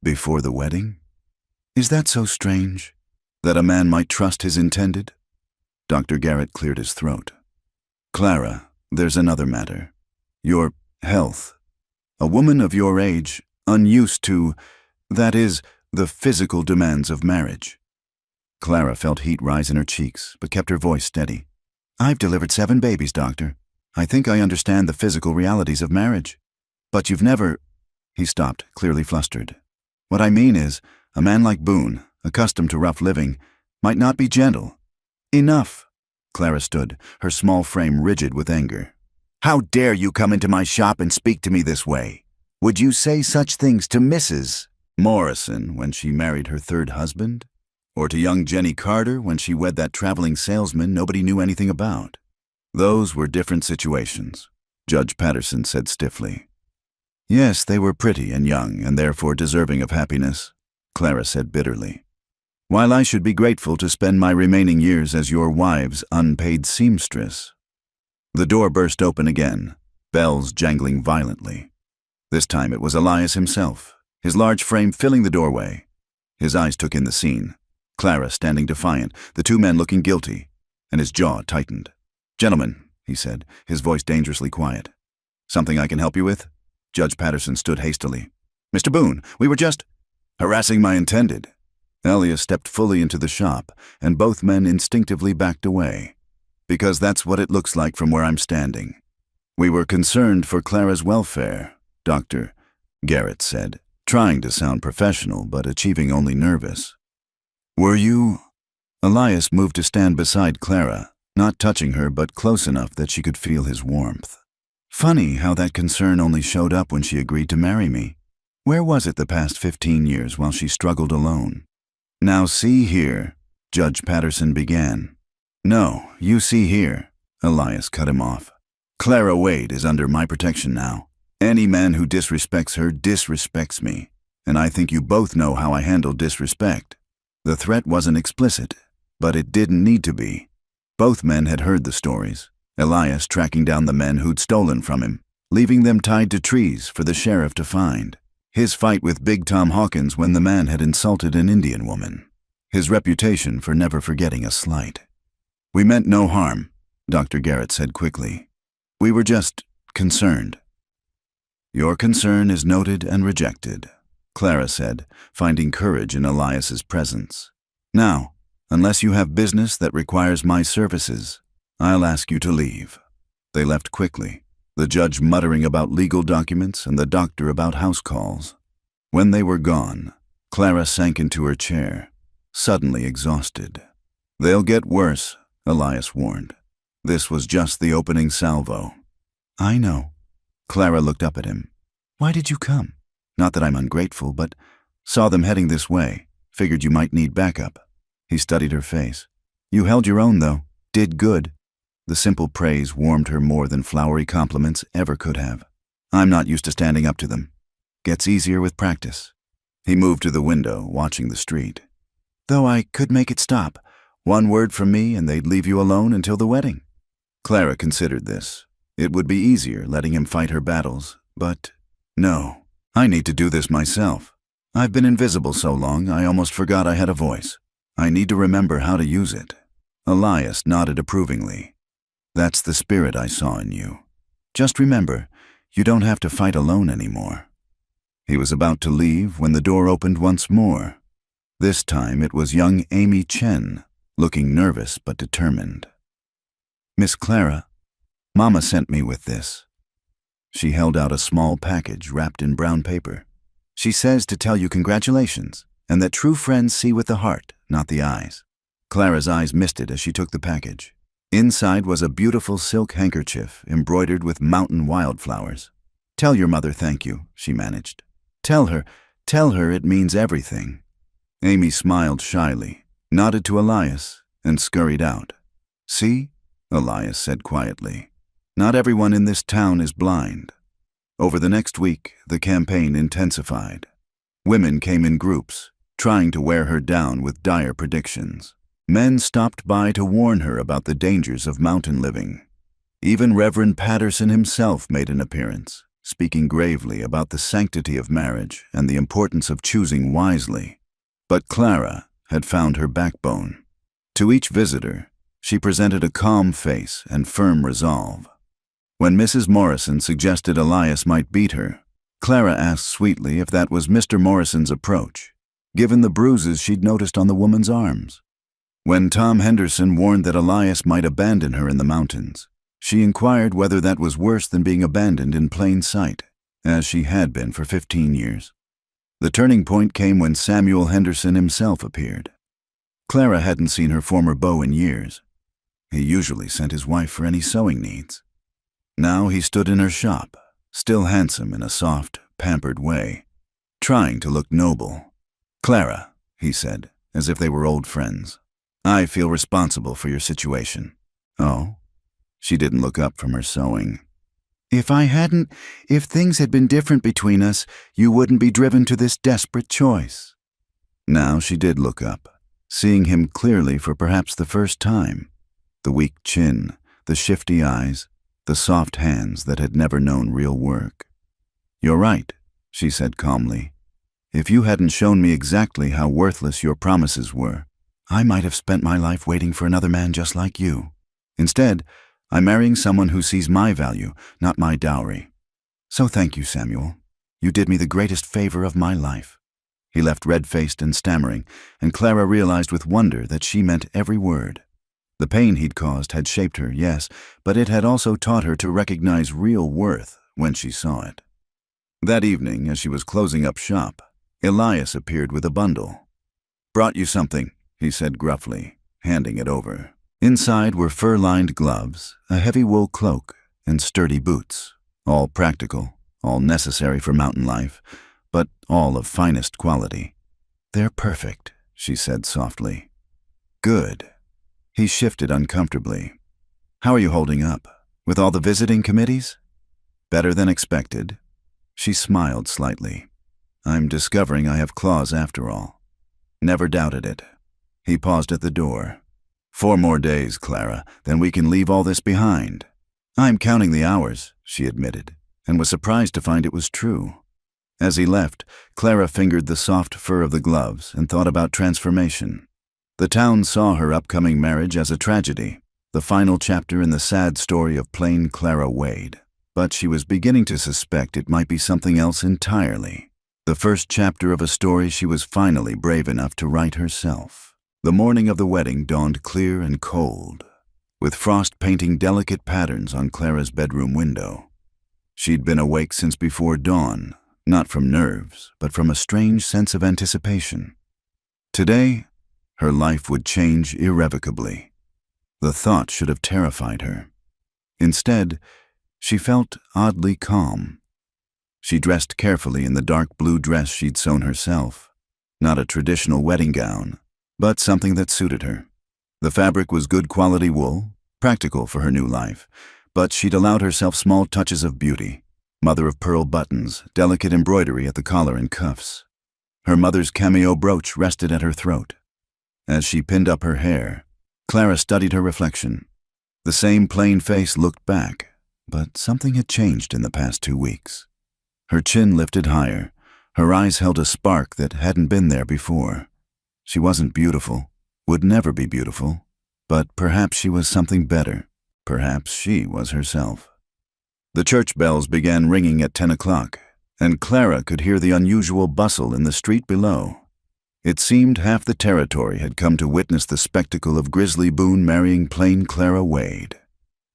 before the wedding? Is that so strange, that a man might trust his intended?" Dr. Garrett cleared his throat. "Clara, there's another matter. Your health. A woman of your age, unused to, that is, the physical demands of marriage." Clara felt heat rise in her cheeks, but kept her voice steady. "I've delivered 7 babies, doctor. I think I understand the physical realities of marriage. But you've never—" He stopped, clearly flustered. "What I mean is, a man like Boone, accustomed to rough living, might not be gentle." "Enough!" Clara stood, her small frame rigid with anger. "How dare you come into my shop and speak to me this way? Would you say such things to Mrs. Morrison when she married her 3rd husband? Or to young Jenny Carter when she wed that traveling salesman nobody knew anything about?" "Those were different situations," Judge Patterson said stiffly. "Yes, they were pretty and young and therefore deserving of happiness," Clara said bitterly. "While I should be grateful to spend my remaining years as your wife's unpaid seamstress." The door burst open again, bells jangling violently. This time it was Elias himself, his large frame filling the doorway. His eyes took in the scene. Clara standing defiant, the two men looking guilty, and his jaw tightened. "Gentlemen," he said, his voice dangerously quiet. "Something I can help you with?" Judge Patterson stood hastily. "Mr. Boone, we were just harassing my intended." Elias stepped fully into the shop, and both men instinctively backed away. "Because that's what it looks like from where I'm standing. We were concerned for Clara's welfare," Dr. Garrett said, trying to sound professional but achieving only nervous. "Were you?" Elias moved to stand beside Clara, not touching her but close enough that she could feel his warmth. "Funny how that concern only showed up when she agreed to marry me. Where was it the past 15 years while she struggled alone?" "Now see here," Judge Patterson began. "No, you see here," Elias cut him off. "Clara Wade is under my protection now. Any man who disrespects her disrespects me, and I think you both know how I handle disrespect. The threat wasn't explicit, but it didn't need to be." Both men had heard the stories, Elias tracking down the men who'd stolen from him, leaving them tied to trees for the sheriff to find. His fight with Big Tom Hawkins when the man had insulted an Indian woman. His reputation for never forgetting a slight. "We meant no harm," Dr. Garrett said quickly. "We were just concerned." "Your concern is noted and rejected," Clara said, finding courage in Elias's presence. "Now, unless you have business that requires my services, I'll ask you to leave." They left quickly, the judge muttering about legal documents and the doctor about house calls. When they were gone, Clara sank into her chair, suddenly exhausted. "They'll get worse," Elias warned. "This was just the opening salvo." "I know." Clara looked up at him. "Why did you come? Not that I'm ungrateful, but saw them heading this way. Figured you might need backup." He studied her face. "You held your own, though. Did good." The simple praise warmed her more than flowery compliments ever could have. "I'm not used to standing up to them. Gets easier with practice." He moved to the window, watching the street. "Though I could make it stop. One word from me and they'd leave you alone until the wedding." Clara considered this. It would be easier letting him fight her battles, but no, I need to do this myself. I've been invisible so long I almost forgot I had a voice. I need to remember how to use it. Elias nodded approvingly. "That's the spirit I saw in you. Just remember, you don't have to fight alone anymore." He was about to leave when the door opened once more. This time it was young Amy Chen, looking nervous but determined. "Miss Clara, Mama sent me with this." She held out a small package wrapped in brown paper. "She says to tell you congratulations, and that true friends see with the heart, not the eyes." Clara's eyes misted as she took the package. Inside was a beautiful silk handkerchief embroidered with mountain wildflowers. "Tell your mother thank you," she managed. Tell her it means everything." Amy smiled shyly, nodded to Elias, and scurried out. "See?" Elias said quietly. "Not everyone in this town is blind." Over the next week, the campaign intensified. Women came in groups, trying to wear her down with dire predictions. Men stopped by to warn her about the dangers of mountain living. Even Reverend Patterson himself made an appearance, speaking gravely about the sanctity of marriage and the importance of choosing wisely. But Clara had found her backbone. To each visitor, she presented a calm face and firm resolve. When Mrs. Morrison suggested Elias might beat her, Clara asked sweetly if that was Mr. Morrison's approach, given the bruises she'd noticed on the woman's arms. When Tom Henderson warned that Elias might abandon her in the mountains, she inquired whether that was worse than being abandoned in plain sight, as she had been for 15 years. The turning point came when Samuel Henderson himself appeared. Clara hadn't seen her former beau in years. He usually sent his wife for any sewing needs. Now he stood in her shop, still handsome in a soft, pampered way, trying to look noble. "Clara," he said, as if they were old friends, "I feel responsible for your situation." "Oh?" She didn't look up from her sewing. If things had been different between us, you wouldn't be driven to this desperate choice." Now she did look up, seeing him clearly for perhaps the first time. The weak chin, the shifty eyes, the soft hands that had never known real work. "You're right," she said calmly. If you hadn't shown me exactly how worthless your promises were, I might have spent my life waiting for another man just like you. Instead, I'm marrying someone who sees my value, not my dowry. So thank you, Samuel. You did me the greatest favor of my life." He left red-faced and stammering, and Clara realized with wonder that she meant every word. The pain he'd caused had shaped her, yes, but it had also taught her to recognize real worth when she saw it. That evening, as she was closing up shop, Elias appeared with a bundle. "Brought you something," he said gruffly, handing it over. Inside were fur-lined gloves, a heavy wool cloak, and sturdy boots, all practical, all necessary for mountain life, but all of finest quality. "They're perfect," she said softly. "Good." He shifted uncomfortably. "How are you holding up? With all the visiting committees?" "Better than expected." She smiled slightly. "I'm discovering I have claws after all." "Never doubted it." He paused at the door. "4 more days, Clara, then we can leave all this behind." "I'm counting the hours," she admitted, and was surprised to find it was true. As he left, Clara fingered the soft fur of the gloves and thought about transformation. The town saw her upcoming marriage as a tragedy, the final chapter in the sad story of plain Clara Wade. But she was beginning to suspect it might be something else entirely. The first chapter of a story she was finally brave enough to write herself. The morning of the wedding dawned clear and cold, with frost painting delicate patterns on Clara's bedroom window. She'd been awake since before dawn, not from nerves, but from a strange sense of anticipation. Today, her life would change irrevocably. The thought should have terrified her. Instead, she felt oddly calm. She dressed carefully in the dark blue dress she'd sewn herself, not a traditional wedding gown, but something that suited her. The fabric was good quality wool, practical for her new life, but she'd allowed herself small touches of beauty: mother-of-pearl buttons, delicate embroidery at the collar and cuffs. Her mother's cameo brooch rested at her throat. As she pinned up her hair, Clara studied her reflection. The same plain face looked back, but something had changed in the past 2 weeks. Her chin lifted higher. Her eyes held a spark that hadn't been there before. She wasn't beautiful, would never be beautiful, but perhaps she was something better. Perhaps she was herself. The church bells began ringing at 10 o'clock, and Clara could hear the unusual bustle in the street below. It seemed half the territory had come to witness the spectacle of Grizzly Boone marrying plain Clara Wade.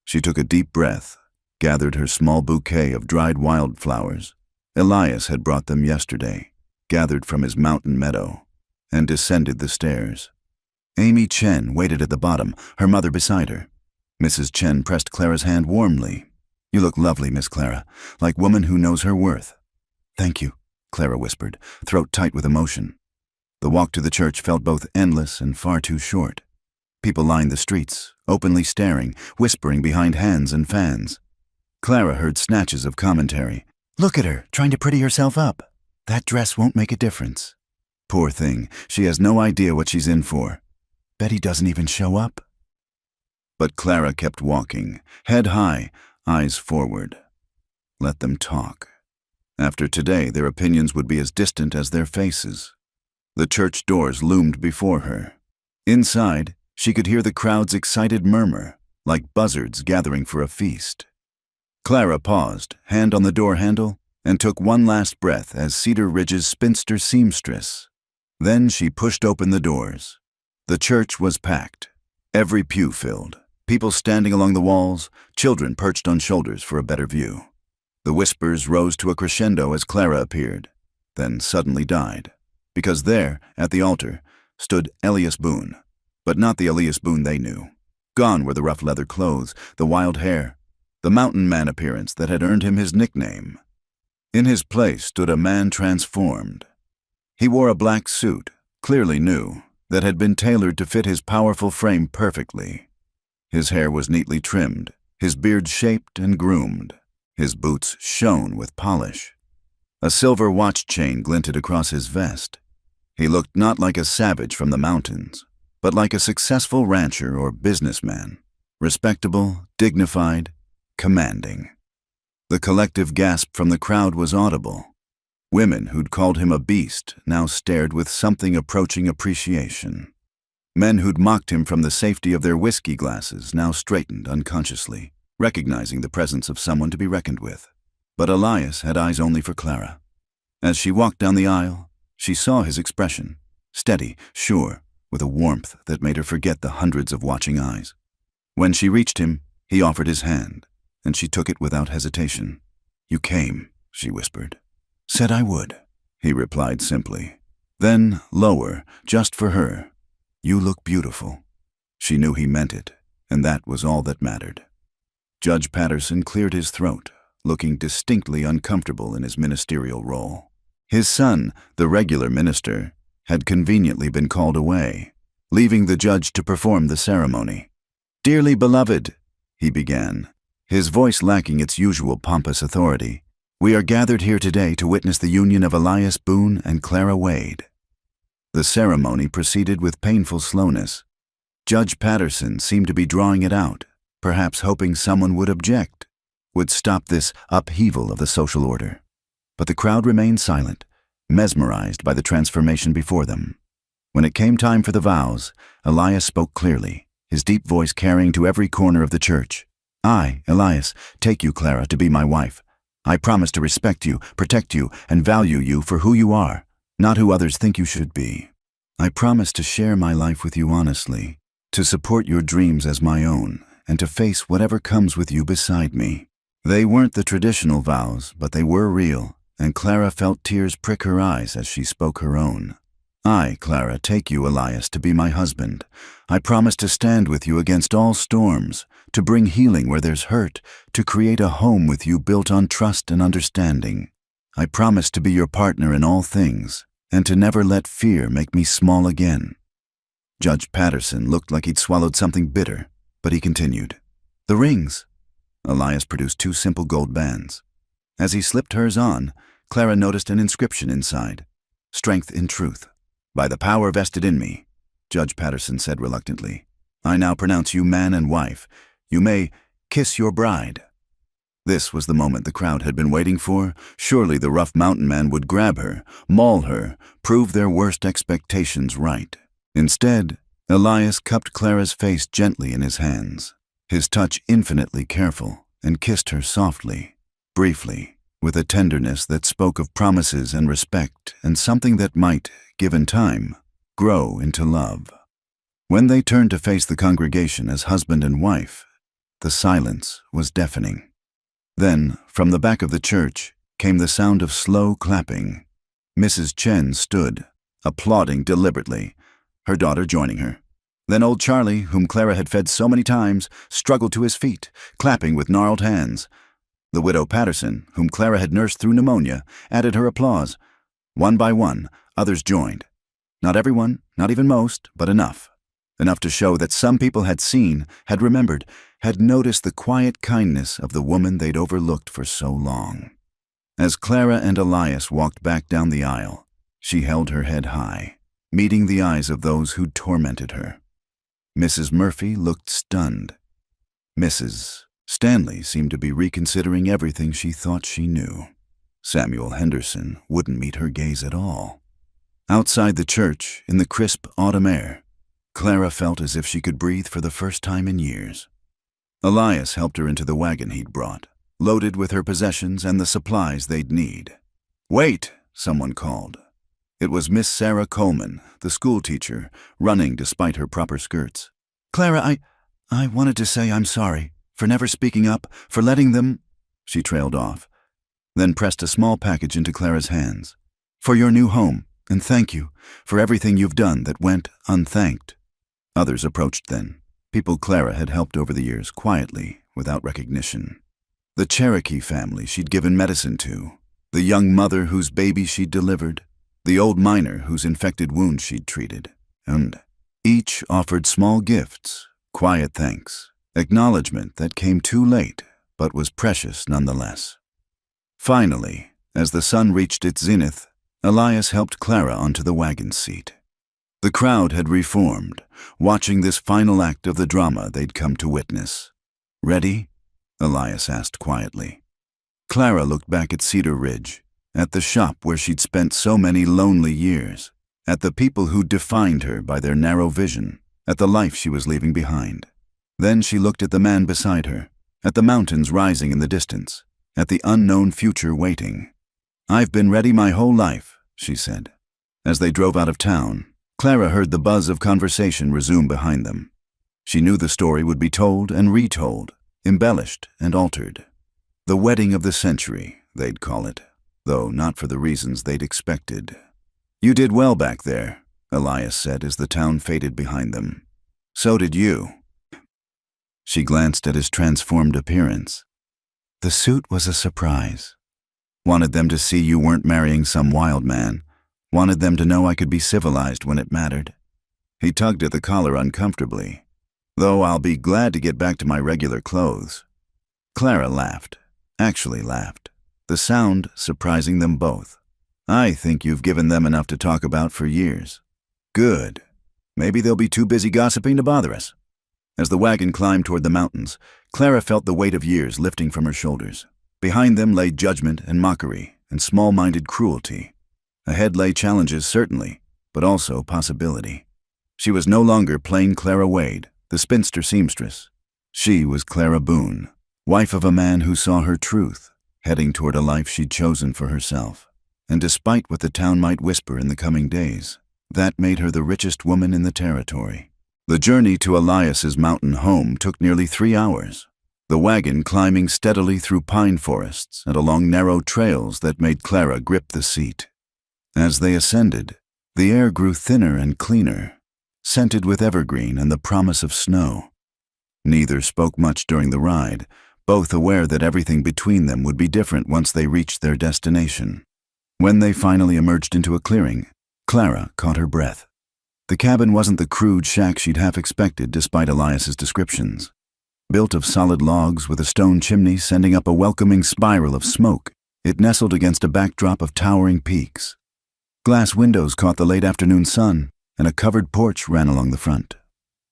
She took a deep breath, gathered her small bouquet of dried wildflowers. Elias had brought them yesterday, gathered from his mountain meadow, and descended the stairs. Amy Chen waited at the bottom, her mother beside her. Mrs. Chen pressed Clara's hand warmly. "You look lovely, Miss Clara, like woman who knows her worth." "Thank you," Clara whispered, throat tight with emotion. The walk to the church felt both endless and far too short. People lined the streets, openly staring, whispering behind hands and fans. Clara heard snatches of commentary. "Look at her, trying to pretty herself up. That dress won't make a difference. Poor thing, she has no idea what she's in for. Betty doesn't even show up." But Clara kept walking, head high, eyes forward. Let them talk. After today, their opinions would be as distant as their faces. The church doors loomed before her. Inside, she could hear the crowd's excited murmur, like buzzards gathering for a feast. Clara paused, hand on the door handle, and took one last breath as Cedar Ridge's spinster seamstress. Then she pushed open the doors. The church was packed, every pew filled, people standing along the walls, children perched on shoulders for a better view. The whispers rose to a crescendo as Clara appeared, then suddenly died, because there, at the altar, stood Elias Boone, but not the Elias Boone they knew. Gone were the rough leather clothes, the wild hair, the mountain man appearance that had earned him his nickname. In his place stood a man transformed. He wore a black suit, clearly new, that had been tailored to fit his powerful frame perfectly. His hair was neatly trimmed, his beard shaped and groomed. His boots shone with polish. A silver watch chain glinted across his vest. He looked not like a savage from the mountains, but like a successful rancher or businessman, respectable, dignified, commanding. The collective gasp from the crowd was audible. Women who'd called him a beast now stared with something approaching appreciation. Men who'd mocked him from the safety of their whiskey glasses now straightened unconsciously, recognizing the presence of someone to be reckoned with. But Elias had eyes only for Clara. As she walked down the aisle, she saw his expression, steady, sure, with a warmth that made her forget the hundreds of watching eyes. When she reached him, he offered his hand, and she took it without hesitation. "You came," she whispered. "Said I would," he replied simply. Then, lower, just for her, "You look beautiful." She knew he meant it, and that was all that mattered. Judge Patterson cleared his throat, looking distinctly uncomfortable in his ministerial role. His son, the regular minister, had conveniently been called away, leaving the judge to perform the ceremony. "Dearly beloved," he began, his voice lacking its usual pompous authority, "we are gathered here today to witness the union of Elias Boone and Clara Wade." The ceremony proceeded with painful slowness. Judge Patterson seemed to be drawing it out, perhaps hoping someone would object, would stop this upheaval of the social order. But the crowd remained silent, mesmerized by the transformation before them. When it came time for the vows, Elias spoke clearly, his deep voice carrying to every corner of the church. "I, Elias, take you, Clara, to be my wife. I promise to respect you, protect you, and value you for who you are, not who others think you should be. I promise to share my life with you honestly, to support your dreams as my own, and to face whatever comes with you beside me." They weren't the traditional vows, but they were real, and Clara felt tears prick her eyes as she spoke her own. "I, Clara, take you, Elias, to be my husband. I promise to stand with you against all storms, to bring healing where there's hurt, to create a home with you built on trust and understanding. I promise to be your partner in all things, and to never let fear make me small again." Judge Patterson looked like he'd swallowed something bitter, but he continued. "The rings." Elias produced 2 simple gold bands. As he slipped hers on, Clara noticed an inscription inside. "Strength in truth. By the power vested in me," Judge Patterson said reluctantly, "I now pronounce you man and wife. You may kiss your bride." This was the moment the crowd had been waiting for. Surely the rough mountain man would grab her, maul her, prove their worst expectations right. Instead, Elias cupped Clara's face gently in his hands, his touch infinitely careful, and kissed her softly, briefly, with a tenderness that spoke of promises and respect and something that might, given time, grow into love. When they turned to face the congregation as husband and wife, the silence was deafening. Then, from the back of the church, came the sound of slow clapping. Mrs. Chen stood, applauding deliberately, her daughter joining her. Then old Charlie, whom Clara had fed so many times, struggled to his feet, clapping with gnarled hands. The widow Patterson, whom Clara had nursed through pneumonia, added her applause. One by one, others joined. Not everyone, not even most, but enough. Enough to show that some people had seen, had remembered, had noticed the quiet kindness of the woman they'd overlooked for so long. As Clara and Elias walked back down the aisle, she held her head high, meeting the eyes of those who'd tormented her. Mrs. Murphy looked stunned. Mrs. Stanley seemed to be reconsidering everything she thought she knew. Samuel Henderson wouldn't meet her gaze at all. Outside the church, in the crisp autumn air, Clara felt as if she could breathe for the first time in years. Elias helped her into the wagon he'd brought, loaded with her possessions and the supplies they'd need. "Wait!" someone called. It was Miss Sarah Coleman, the schoolteacher, running despite her proper skirts. "Clara, I wanted to say I'm sorry, for never speaking up, for letting them—" She trailed off, then pressed a small package into Clara's hands. "For your new home, and thank you for everything you've done that went unthanked." Others approached then, people Clara had helped over the years, quietly, without recognition. The Cherokee family she'd given medicine to, the young mother whose baby she'd delivered, the old miner whose infected wounds she'd treated, and each offered small gifts, quiet thanks, acknowledgement that came too late, but was precious nonetheless. Finally, as the sun reached its zenith, Elias helped Clara onto the wagon seat. The crowd had reformed, watching this final act of the drama they'd come to witness. "Ready?" Elias asked quietly. Clara looked back at Cedar Ridge, At the shop where she'd spent so many lonely years. At the people who defined her by their narrow vision. At the life she was leaving behind. Then she looked at the man beside her. At the mountains rising in the distance. At the unknown future waiting. "I've been ready my whole life," she said. As they drove out of town, Clara heard the buzz of conversation resume behind them. She knew the story would be told and retold, embellished and altered. The wedding of the century, they'd call it, though not for the reasons they'd expected. "You did well back there," Elias said as the town faded behind them. "So did you." She glanced at his transformed appearance. The suit was a surprise. "Wanted them to see you weren't marrying some wild man. Wanted them to know I could be civilized when it mattered." He tugged at the collar uncomfortably. "Though I'll be glad to get back to my regular clothes." Clara laughed, actually laughed, the sound surprising them both. "I think you've given them enough to talk about for years." "Good. Maybe they'll be too busy gossiping to bother us." As the wagon climbed toward the mountains, Clara felt the weight of years lifting from her shoulders. Behind them lay judgment and mockery and small-minded cruelty. Ahead lay challenges, certainly, but also possibility. She was no longer plain Clara Wade, the spinster seamstress. She was Clara Boone, wife of a man who saw her truth, heading toward a life she'd chosen for herself. And despite what the town might whisper in the coming days, that made her the richest woman in the territory. The journey to Elias's mountain home took nearly 3 hours, the wagon climbing steadily through pine forests and along narrow trails that made Clara grip the seat. As they ascended, the air grew thinner and cleaner, scented with evergreen and the promise of snow. Neither spoke much during the ride, both aware that everything between them would be different once they reached their destination. When they finally emerged into a clearing, Clara caught her breath. The cabin wasn't the crude shack she'd half expected despite Elias's descriptions. Built of solid logs with a stone chimney sending up a welcoming spiral of smoke, it nestled against a backdrop of towering peaks. Glass windows caught the late afternoon sun, and a covered porch ran along the front.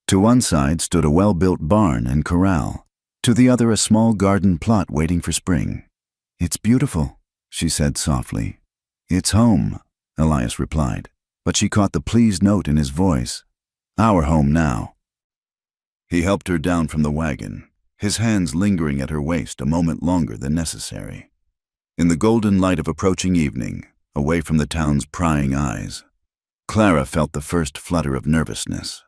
To one side stood a well-built barn and corral, to the other a small garden plot waiting for spring. "It's beautiful," she said softly. "It's home," Elias replied, but she caught the pleased note in his voice. "Our home now." He helped her down from the wagon, his hands lingering at her waist a moment longer than necessary. In the golden light of approaching evening, away from the town's prying eyes, Clara felt the first flutter of nervousness.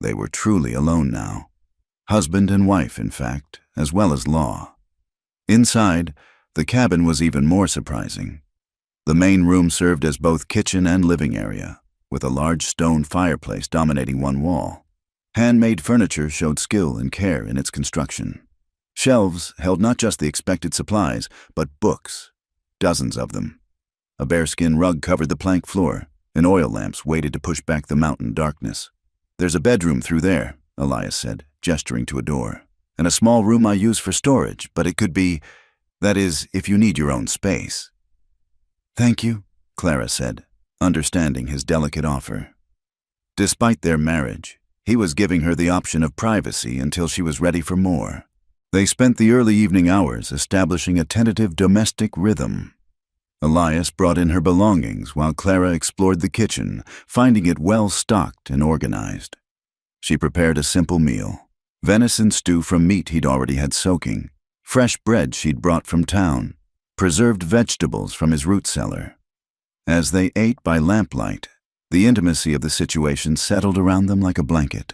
They were truly alone now. Husband and wife, in fact, as well as law. Inside, the cabin was even more surprising. The main room served as both kitchen and living area, with a large stone fireplace dominating one wall. Handmade furniture showed skill and care in its construction. Shelves held not just the expected supplies, but books, dozens of them. A bearskin rug covered the plank floor, and oil lamps waited to push back the mountain darkness. "There's a bedroom through there," Elias said, gesturing to a door, "and a small room I use for storage, but it could be, that is, if you need your own space." "Thank you," Clara said, understanding his delicate offer. Despite their marriage, he was giving her the option of privacy until she was ready for more. They spent the early evening hours establishing a tentative domestic rhythm. Elias brought in her belongings while Clara explored the kitchen, finding it well-stocked and organized. She prepared a simple meal, venison stew from meat he'd already had soaking, fresh bread she'd brought from town, preserved vegetables from his root cellar. As they ate by lamplight, the intimacy of the situation settled around them like a blanket.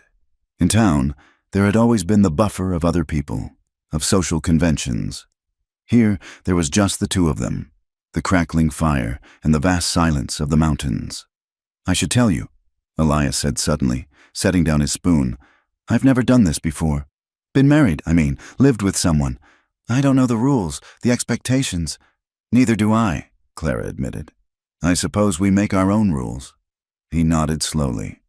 In town, there had always been the buffer of other people, of social conventions. Here, there was just the two of them, the crackling fire and the vast silence of the mountains. "I should tell you," Elias said suddenly, setting down his spoon. "I've never done this before. Been married, lived with someone. I don't know the rules, the expectations." "Neither do I," Clara admitted. "I suppose we make our own rules." He nodded slowly.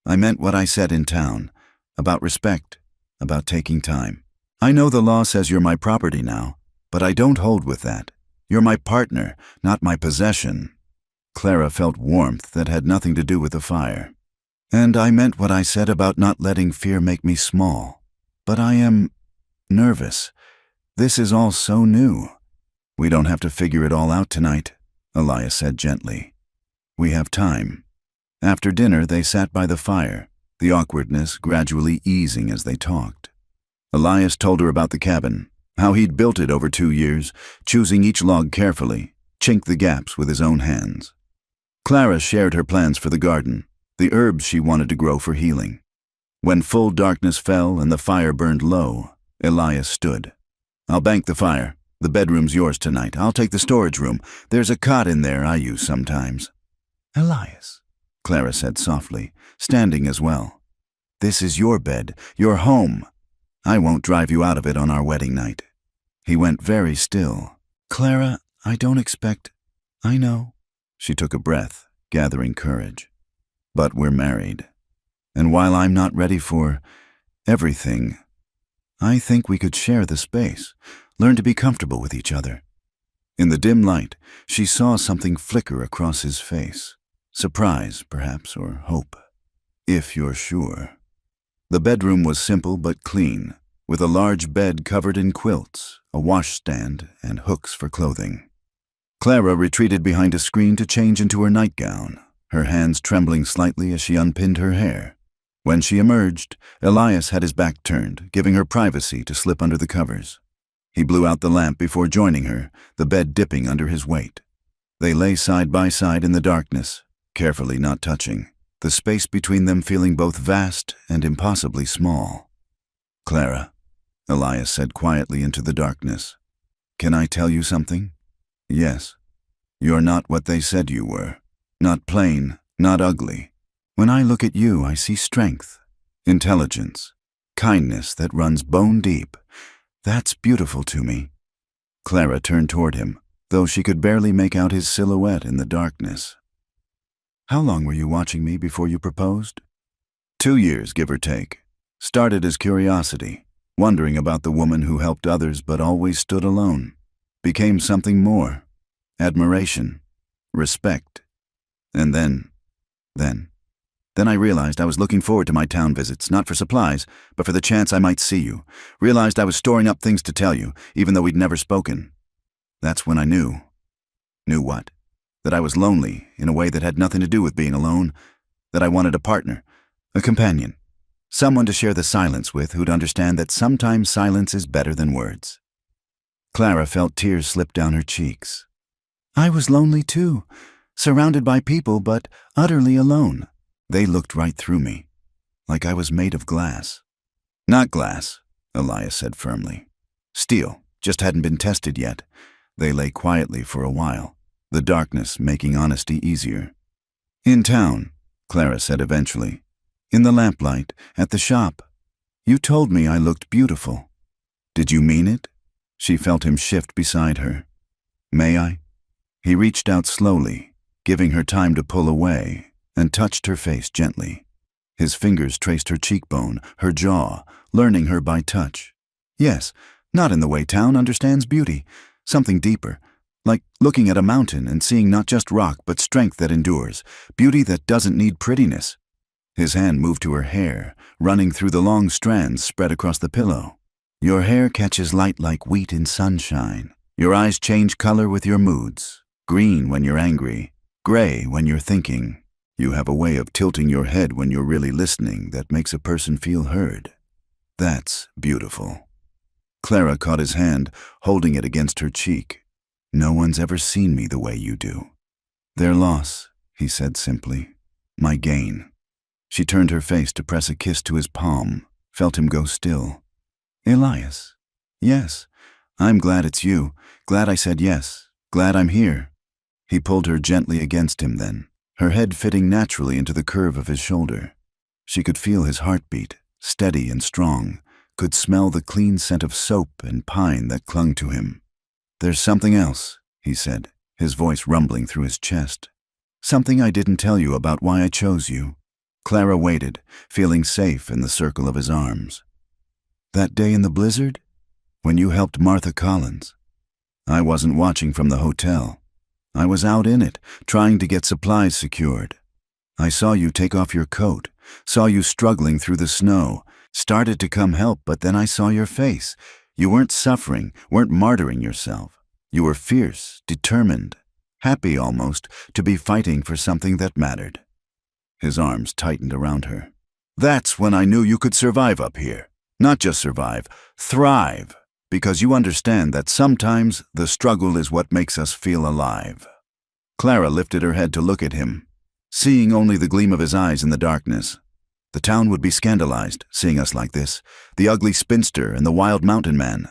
"I meant what I said in town, about respect, about taking time. I know the law says you're my property now, but I don't hold with that. You're my partner, not my possession." Clara felt warmth that had nothing to do with the fire. "And I meant what I said about not letting fear make me small. But I am nervous. This is all so new. We don't have to figure it all out tonight." Elias said gently. We have time. After dinner, they sat by the fire, the awkwardness gradually easing as they talked. Elias told her about the cabin, how he'd built it over 2 years, choosing each log carefully, chinked the gaps with his own hands. Clara shared her plans for the garden, the herbs she wanted to grow for healing. When full darkness fell and the fire burned low, Elias stood. I'll bank the fire. The bedroom's yours tonight. I'll take the storage room. There's a cot in there I use sometimes. Elias, Clara said softly, standing as well. This is your bed, your home. I won't drive you out of it on our wedding night. He went very still. Clara, I don't expect... I know. She took a breath, gathering courage. But we're married. And while I'm not ready for everything, I think we could share the space, learn to be comfortable with each other. In the dim light, she saw something flicker across his face. Surprise, perhaps, or hope. If you're sure. The bedroom was simple but clean, with a large bed covered in quilts, a washstand, and hooks for clothing. Clara retreated behind a screen to change into her nightgown, her hands trembling slightly as she unpinned her hair. When she emerged, Elias had his back turned, giving her privacy to slip under the covers. He blew out the lamp before joining her, the bed dipping under his weight. They lay side by side in the darkness, carefully not touching, the space between them feeling both vast and impossibly small. Clara, Elias said quietly into the darkness, can I tell you something? Yes. You're not what they said you were. Not plain, not ugly. When I look at you, I see strength, intelligence, kindness that runs bone deep. That's beautiful to me. Clara turned toward him, though she could barely make out his silhouette in the darkness. How long were you watching me before you proposed? 2 years, give or take. Started as curiosity, wondering about the woman who helped others but always stood alone. Became something more. Admiration. Respect. And then I realized I was looking forward to my town visits, not for supplies, but for the chance I might see you. Realized I was storing up things to tell you, even though we'd never spoken. That's when I knew. Knew what? That I was lonely, in a way that had nothing to do with being alone. That I wanted a partner, a companion. Someone to share the silence with who'd understand that sometimes silence is better than words. Clara felt tears slip down her cheeks. I was lonely too, surrounded by people, but utterly alone. They looked right through me, like I was made of glass. Not glass, Elias said firmly. Steel, just hadn't been tested yet. They lay quietly for a while, the darkness making honesty easier. In town, Clara said eventually. In the lamplight, at the shop. You told me I looked beautiful. Did you mean it? She felt him shift beside her. May I? He reached out slowly, giving her time to pull away, and touched her face gently. His fingers traced her cheekbone, her jaw, learning her by touch. Yes, not in the way town understands beauty. Something deeper, like looking at a mountain and seeing not just rock but strength that endures, beauty that doesn't need prettiness. His hand moved to her hair, running through the long strands spread across the pillow. Your hair catches light like wheat in sunshine. Your eyes change color with your moods. Green when you're angry, gray when you're thinking. You have a way of tilting your head when you're really listening that makes a person feel heard. That's beautiful. Clara caught his hand, holding it against her cheek. No one's ever seen me the way you do. Their loss, he said simply. My gain. She turned her face to press a kiss to his palm, felt him go still. Elias. Yes, I'm glad it's you. Glad I said yes. Glad I'm here. He pulled her gently against him then, her head fitting naturally into the curve of his shoulder. She could feel his heartbeat, steady and strong, could smell the clean scent of soap and pine that clung to him. There's something else, he said, his voice rumbling through his chest. Something I didn't tell you about why I chose you. Clara waited, feeling safe in the circle of his arms. That day in the blizzard? When you helped Martha Collins. I wasn't watching from the hotel. I was out in it, trying to get supplies secured. I saw you take off your coat, saw you struggling through the snow, started to come help, but then I saw your face. You weren't suffering, weren't martyring yourself. You were fierce, determined. happy almost to be fighting for something that mattered. His arms tightened around her. That's when I knew you could survive up here. Not just survive, thrive, because you understand that sometimes the struggle is what makes us feel alive. Clara lifted her head to look at him, seeing only the gleam of his eyes in the darkness. The town would be scandalized, seeing us like this, the ugly spinster and the wild mountain man.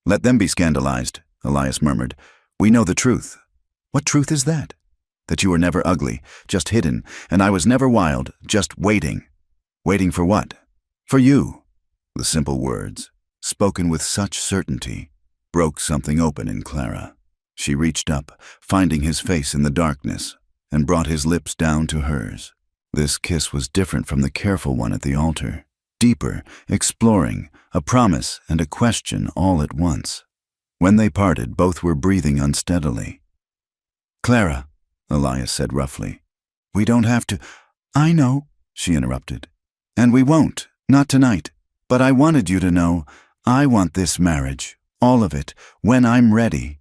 Let them be scandalized, Elias murmured. We know the truth. What truth is that? That you were never ugly, just hidden, and I was never wild, just waiting. Waiting for what? For you. The simple words, spoken with such certainty, broke something open in Clara. She reached up, finding his face in the darkness, and brought his lips down to hers. This kiss was different from the careful one at the altar. Deeper, exploring, a promise and a question all at once. When they parted, both were breathing unsteadily. Clara, Elias said roughly, we don't have to. I know, she interrupted. And we won't, not tonight. But I wanted you to know, I want this marriage, all of it, when I'm ready.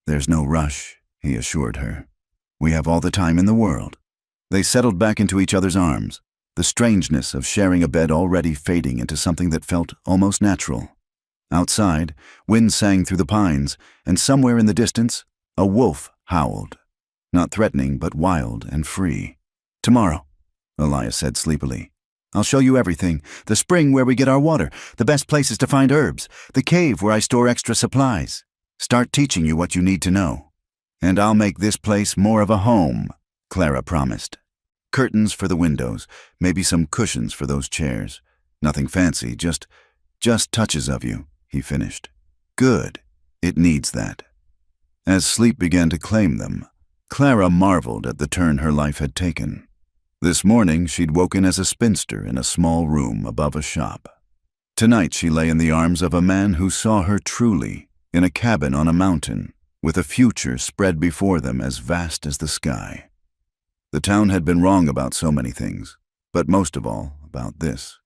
There's no rush, he assured her. We have all the time in the world. They settled back into each other's arms, the strangeness of sharing a bed already fading into something that felt almost natural. Outside, wind sang through the pines, and somewhere in the distance, a wolf howled. Not threatening, but wild and free. Tomorrow, Elias said sleepily. I'll show you everything. The spring where we get our water, the best places to find herbs, the cave where I store extra supplies. Start teaching you what you need to know. And I'll make this place more of a home, Clara promised. Curtains for the windows, maybe some cushions for those chairs. Nothing fancy, just touches of you, he finished. Good. It needs that. As sleep began to claim them, Clara marveled at the turn her life had taken. This morning she'd woken as a spinster in a small room above a shop. Tonight she lay in the arms of a man who saw her truly, in a cabin on a mountain, with a future spread before them as vast as the sky. The town had been wrong about so many things, but most of all about this.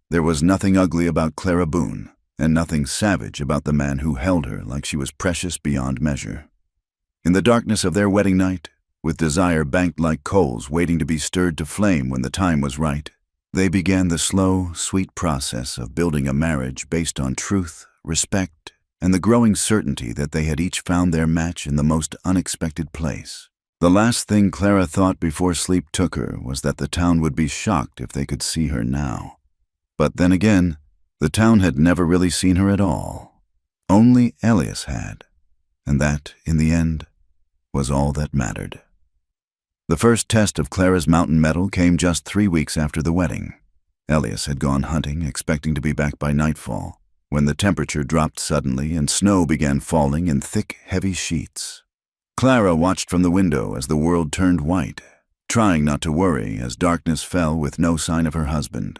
There was nothing ugly about Clara Boone, and nothing savage about the man who held her like she was precious beyond measure. In the darkness of their wedding night, with desire banked like coals waiting to be stirred to flame when the time was right, they began the slow, sweet process of building a marriage based on truth, respect, and the growing certainty that they had each found their match in the most unexpected place. The last thing Clara thought before sleep took her was that the town would be shocked if they could see her now. But then again, the town had never really seen her at all. Only Elias had, and that, in the end, was all that mattered. The first test of Clara's mountain mettle came just 3 weeks after the wedding. Elias had gone hunting, expecting to be back by nightfall, when the temperature dropped suddenly and snow began falling in thick, heavy sheets. Clara watched from the window as the world turned white, trying not to worry as darkness fell with no sign of her husband.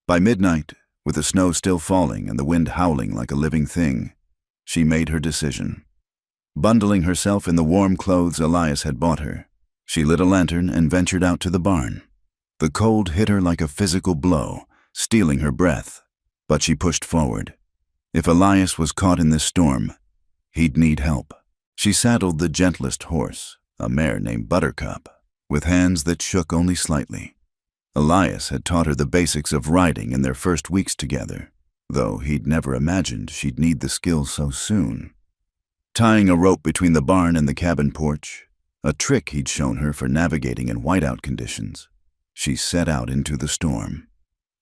By midnight, with the snow still falling and the wind howling like a living thing, she made her decision. Bundling herself in the warm clothes Elias had bought her, she lit a lantern and ventured out to the barn. The cold hit her like a physical blow, stealing her breath, but she pushed forward. If Elias was caught in this storm, he'd need help. She saddled the gentlest horse, a mare named Buttercup, with hands that shook only slightly. Elias had taught her the basics of riding in their first weeks together, though he'd never imagined she'd need the skills so soon. Tying a rope between the barn and the cabin porch, a trick he'd shown her for navigating in whiteout conditions, she set out into the storm.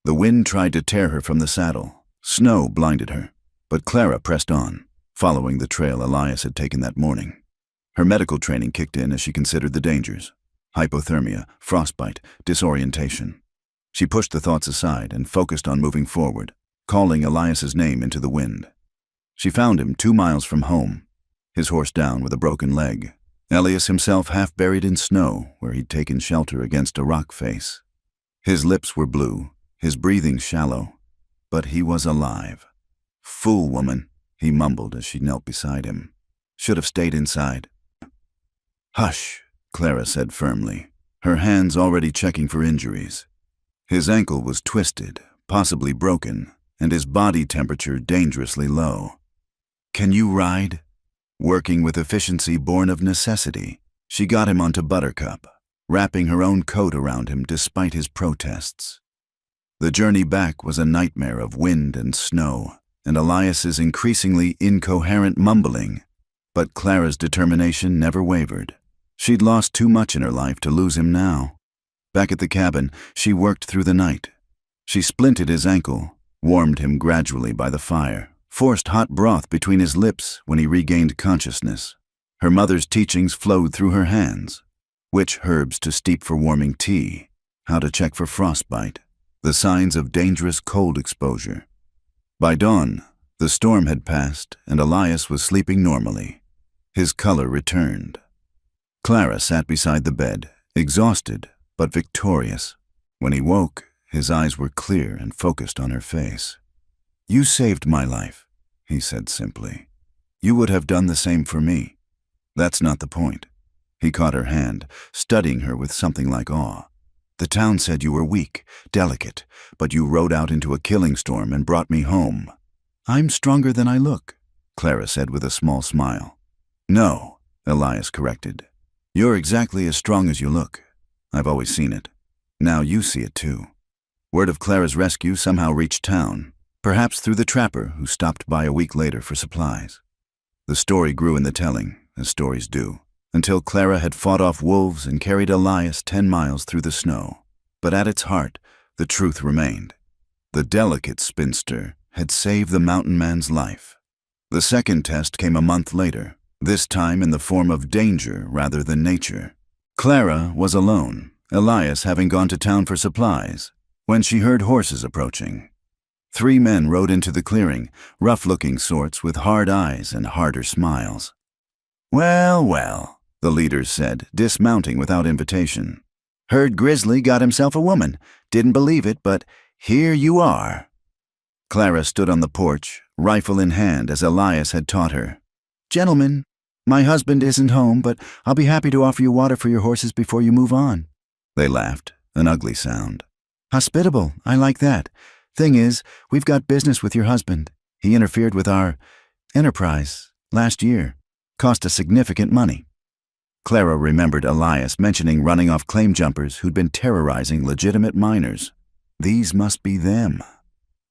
The wind tried to tear her from the saddle. Snow blinded her, but Clara pressed on, following the trail Elias had taken that morning. Her medical training kicked in as she considered the dangers: hypothermia, frostbite, disorientation. She pushed the thoughts aside and focused on moving forward, calling Elias's name into the wind. She found him 2 miles from home, his horse down with a broken leg. Elias himself half buried in snow where he'd taken shelter against a rock face. His lips were blue, his breathing shallow, but he was alive. "Fool woman," he mumbled as she knelt beside him. "Should have stayed inside." "Hush," Clara said firmly, her hands already checking for injuries. His ankle was twisted, possibly broken, and his body temperature dangerously low. "Can you ride?" Working with efficiency born of necessity, She got him onto Buttercup, wrapping her own coat around him despite his protests. The journey back was a nightmare of wind and snow, and Elias's increasingly incoherent mumbling, but Clara's determination never wavered. She'd lost too much in her life to lose him now. Back at the cabin, she worked through the night. She splinted his ankle, warmed him gradually by the fire, forced hot broth between his lips when he regained consciousness. Her mother's teachings flowed through her hands. Which herbs to steep for warming tea, how to check for frostbite, the signs of dangerous cold exposure. By dawn, the storm had passed and Elias was sleeping normally. His color returned. Clara sat beside the bed, exhausted but victorious. When he woke, his eyes were clear and focused on her face. "You saved my life," he said simply. "You would have done the same for me. That's not the point." He caught her hand, studying her with something like awe. "The town said you were weak, delicate, but you rode out into a killing storm and brought me home." "I'm stronger than I look," Clara said with a small smile. "No," Elias corrected. "You're exactly as strong as you look. I've always seen it. Now you see it too." Word of Clara's rescue somehow reached town, perhaps through the trapper who stopped by a week later for supplies. The story grew in the telling, as stories do, until Clara had fought off wolves and carried Elias 10 miles through the snow. But at its heart, the truth remained. The delicate spinster had saved the mountain man's life. The second test came a month later, this time in the form of danger rather than nature. Clara was alone, Elias having gone to town for supplies, when she heard horses approaching. 3 men rode into the clearing, rough-looking sorts with hard eyes and harder smiles. "Well, well," the leaders said, dismounting without invitation. "Heard Grizzly got himself a woman. Didn't believe it, but here you are." Clara stood on the porch, rifle in hand as Elias had taught her. "Gentlemen, my husband isn't home, but I'll be happy to offer you water for your horses before you move on." They laughed, an ugly sound. "Hospitable, I like that. Thing is, we've got business with your husband. He interfered with our enterprise last year. Cost us significant money." Clara remembered Elias mentioning running off claim jumpers who'd been terrorizing legitimate miners. These must be them.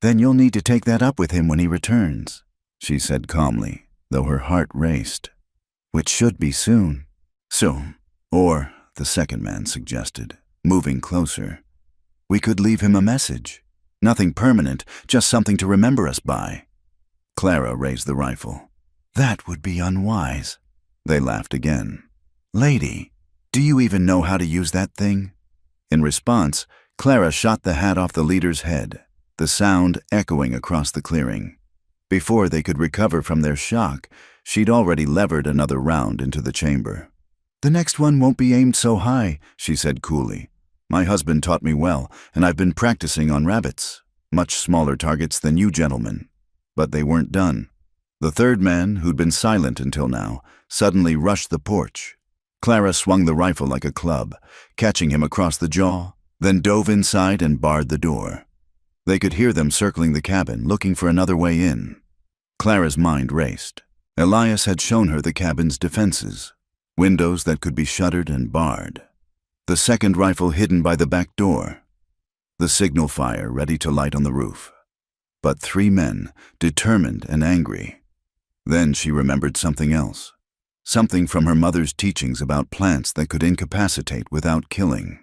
"Then you'll need to take that up with him when he returns," she said calmly, though her heart raced. "Which should be soon." "Soon. Or," the second man suggested, moving closer, "we could leave him a message. Nothing permanent, just something to remember us by." Clara raised the rifle. "That would be unwise." They laughed again. "Lady, do you even know how to use that thing?" In response, Clara shot the hat off the leader's head, the sound echoing across the clearing. Before they could recover from their shock, she'd already levered another round into the chamber. "The next one won't be aimed so high," she said coolly. "My husband taught me well, and I've been practicing on rabbits. Much smaller targets than you gentlemen." But they weren't done. The third man, who'd been silent until now, suddenly rushed the porch. Clara swung the rifle like a club, catching him across the jaw, then dove inside and barred the door. They could hear them circling the cabin, looking for another way in. Clara's mind raced. Elias had shown her the cabin's defenses, windows that could be shuttered and barred, the second rifle hidden by the back door, the signal fire ready to light on the roof. But 3 men, determined and angry. Then she remembered something else, something from her mother's teachings about plants that could incapacitate without killing.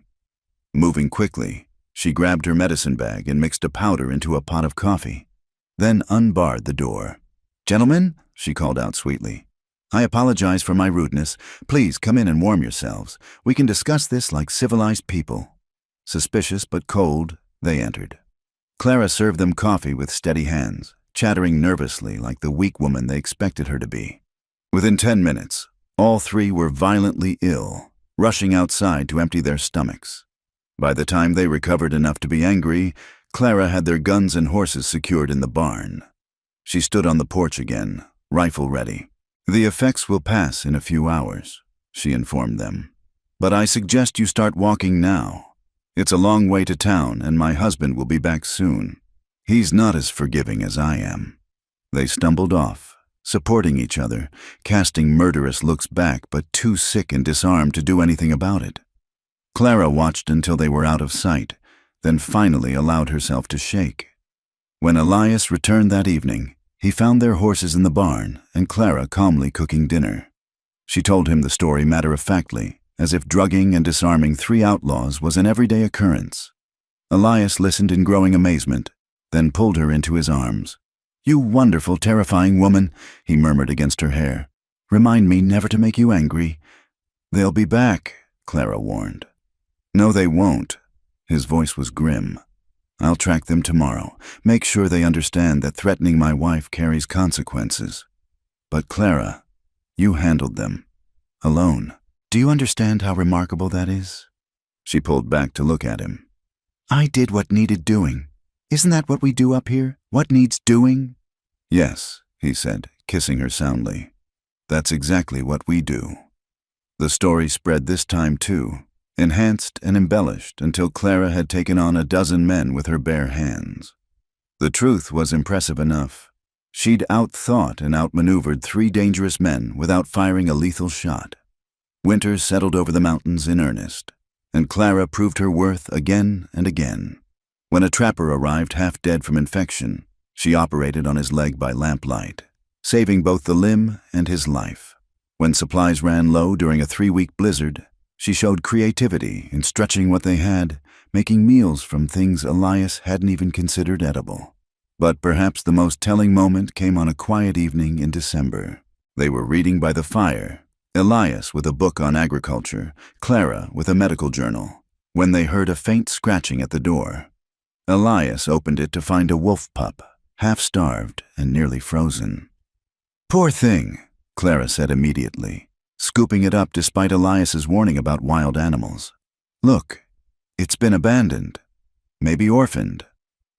Moving quickly, she grabbed her medicine bag and mixed a powder into a pot of coffee, then unbarred the door. "Gentlemen," she called out sweetly, "I apologize for my rudeness. Please come in and warm yourselves. We can discuss this like civilized people." Suspicious but cold, they entered. Clara served them coffee with steady hands, chattering nervously like the weak woman they expected her to be. Within 10 minutes, all 3 were violently ill, rushing outside to empty their stomachs. By the time they recovered enough to be angry, Clara had their guns and horses secured in the barn. She stood on the porch again, rifle ready. "The effects will pass in a few hours," she informed them. "But I suggest you start walking now. It's a long way to town, and my husband will be back soon. He's not as forgiving as I am." They stumbled off, supporting each other, casting murderous looks back but too sick and disarmed to do anything about it. Clara watched until they were out of sight, then finally allowed herself to shake. When Elias returned that evening, he found their horses in the barn and Clara calmly cooking dinner. She told him the story matter-of-factly, as if drugging and disarming 3 outlaws was an everyday occurrence. Elias listened in growing amazement, then pulled her into his arms. "You wonderful, terrifying woman," he murmured against her hair. "Remind me never to make you angry." "They'll be back," Clara warned. "No, they won't." His voice was grim. "I'll track them tomorrow. Make sure they understand that threatening my wife carries consequences." "But Clara, you handled them. Alone. Do you understand how remarkable that is?" She pulled back to look at him. "I did what needed doing. Isn't that what we do up here? What needs doing?" "Yes," he said, kissing her soundly. "That's exactly what we do." The story spread this time too, enhanced and embellished until Clara had taken on a dozen men with her bare hands. The truth was impressive enough. She'd outthought and outmaneuvered 3 dangerous men without firing a lethal shot. Winter settled over the mountains in earnest, and Clara proved her worth again and again. When a trapper arrived half dead from infection, she operated on his leg by lamplight, saving both the limb and his life. When supplies ran low during a 3-week blizzard, she showed creativity in stretching what they had, making meals from things Elias hadn't even considered edible. But perhaps the most telling moment came on a quiet evening in December. They were reading by the fire, Elias with a book on agriculture, Clara with a medical journal, when they heard a faint scratching at the door. Elias opened it to find a wolf pup, half-starved and nearly frozen. "Poor thing," Clara said immediately, scooping it up despite Elias's warning about wild animals. "Look, it's been abandoned, maybe orphaned."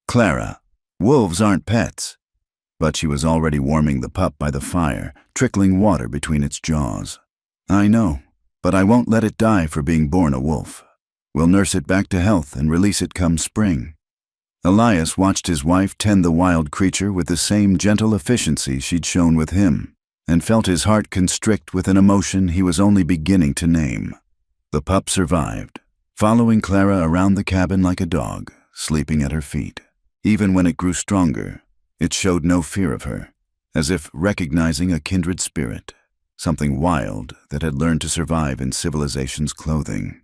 "Clara, wolves aren't pets." But she was already warming the pup by the fire, trickling water between its jaws. "I know, but I won't let it die for being born a wolf. We'll nurse it back to health and release it come spring." Elias watched his wife tend the wild creature with the same gentle efficiency she'd shown with him, and felt his heart constrict with an emotion he was only beginning to name. The pup survived, following Clara around the cabin like a dog, sleeping at her feet. Even when it grew stronger, it showed no fear of her, as if recognizing a kindred spirit, something wild that had learned to survive in civilization's clothing.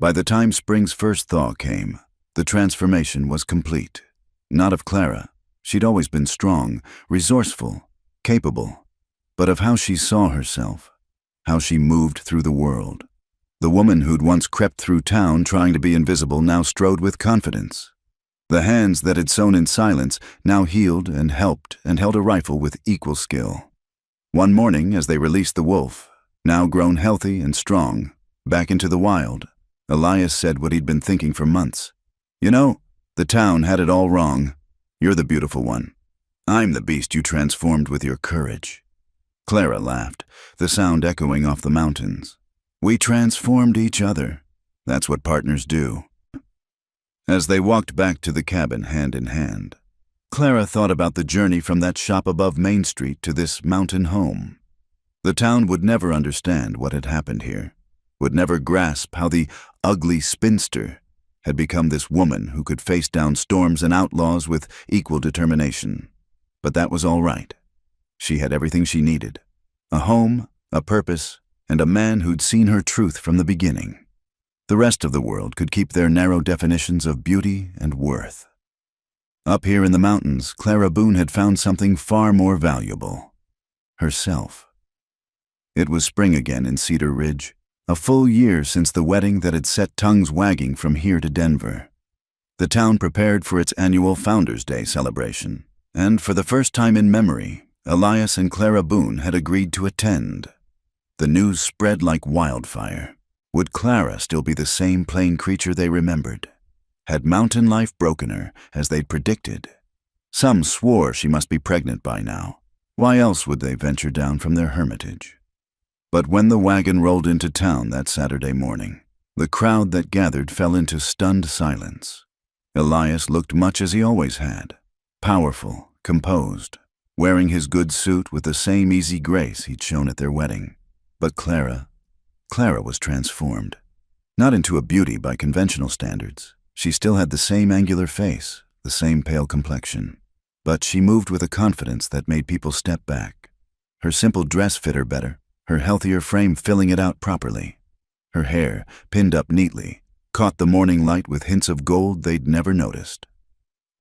By the time spring's first thaw came, the transformation was complete. Not of Clara. She'd always been strong, resourceful, capable, but of how she saw herself, how she moved through the world. The woman who'd once crept through town trying to be invisible now strode with confidence. The hands that had sewn in silence now healed and helped and held a rifle with equal skill. One morning, as they released the wolf, now grown healthy and strong, back into the wild, Elias said what he'd been thinking for months. "You know, the town had it all wrong. You're the beautiful one. I'm the beast you transformed with your courage." Clara laughed, the sound echoing off the mountains. "We transformed each other. That's what partners do." As they walked back to the cabin hand in hand, Clara thought about the journey from that shop above Main Street to this mountain home. The town would never understand what had happened here, would never grasp how the ugly spinster had become this woman who could face down storms and outlaws with equal determination. But that was all right. She had everything she needed: a home, a purpose, and a man who'd seen her truth from the beginning. The rest of the world could keep their narrow definitions of beauty and worth. Up here in the mountains, Clara Boone had found something far more valuable: herself. It was spring again in Cedar Ridge, a full year since the wedding that had set tongues wagging from here to Denver. The town prepared for its annual Founders' Day celebration, and for the first time in memory, Elias and Clara Boone had agreed to attend. The news spread like wildfire. Would Clara still be the same plain creature they remembered? Had mountain life broken her, as they'd predicted? Some swore she must be pregnant by now. Why else would they venture down from their hermitage? But when the wagon rolled into town that Saturday morning, the crowd that gathered fell into stunned silence. Elias looked much as he always had: powerful, composed, wearing his good suit with the same easy grace he'd shown at their wedding. But Clara was transformed. Not into a beauty by conventional standards. She still had the same angular face, the same pale complexion. But she moved with a confidence that made people step back. Her simple dress fit her better, her healthier frame filling it out properly. Her hair, pinned up neatly, caught the morning light with hints of gold they'd never noticed.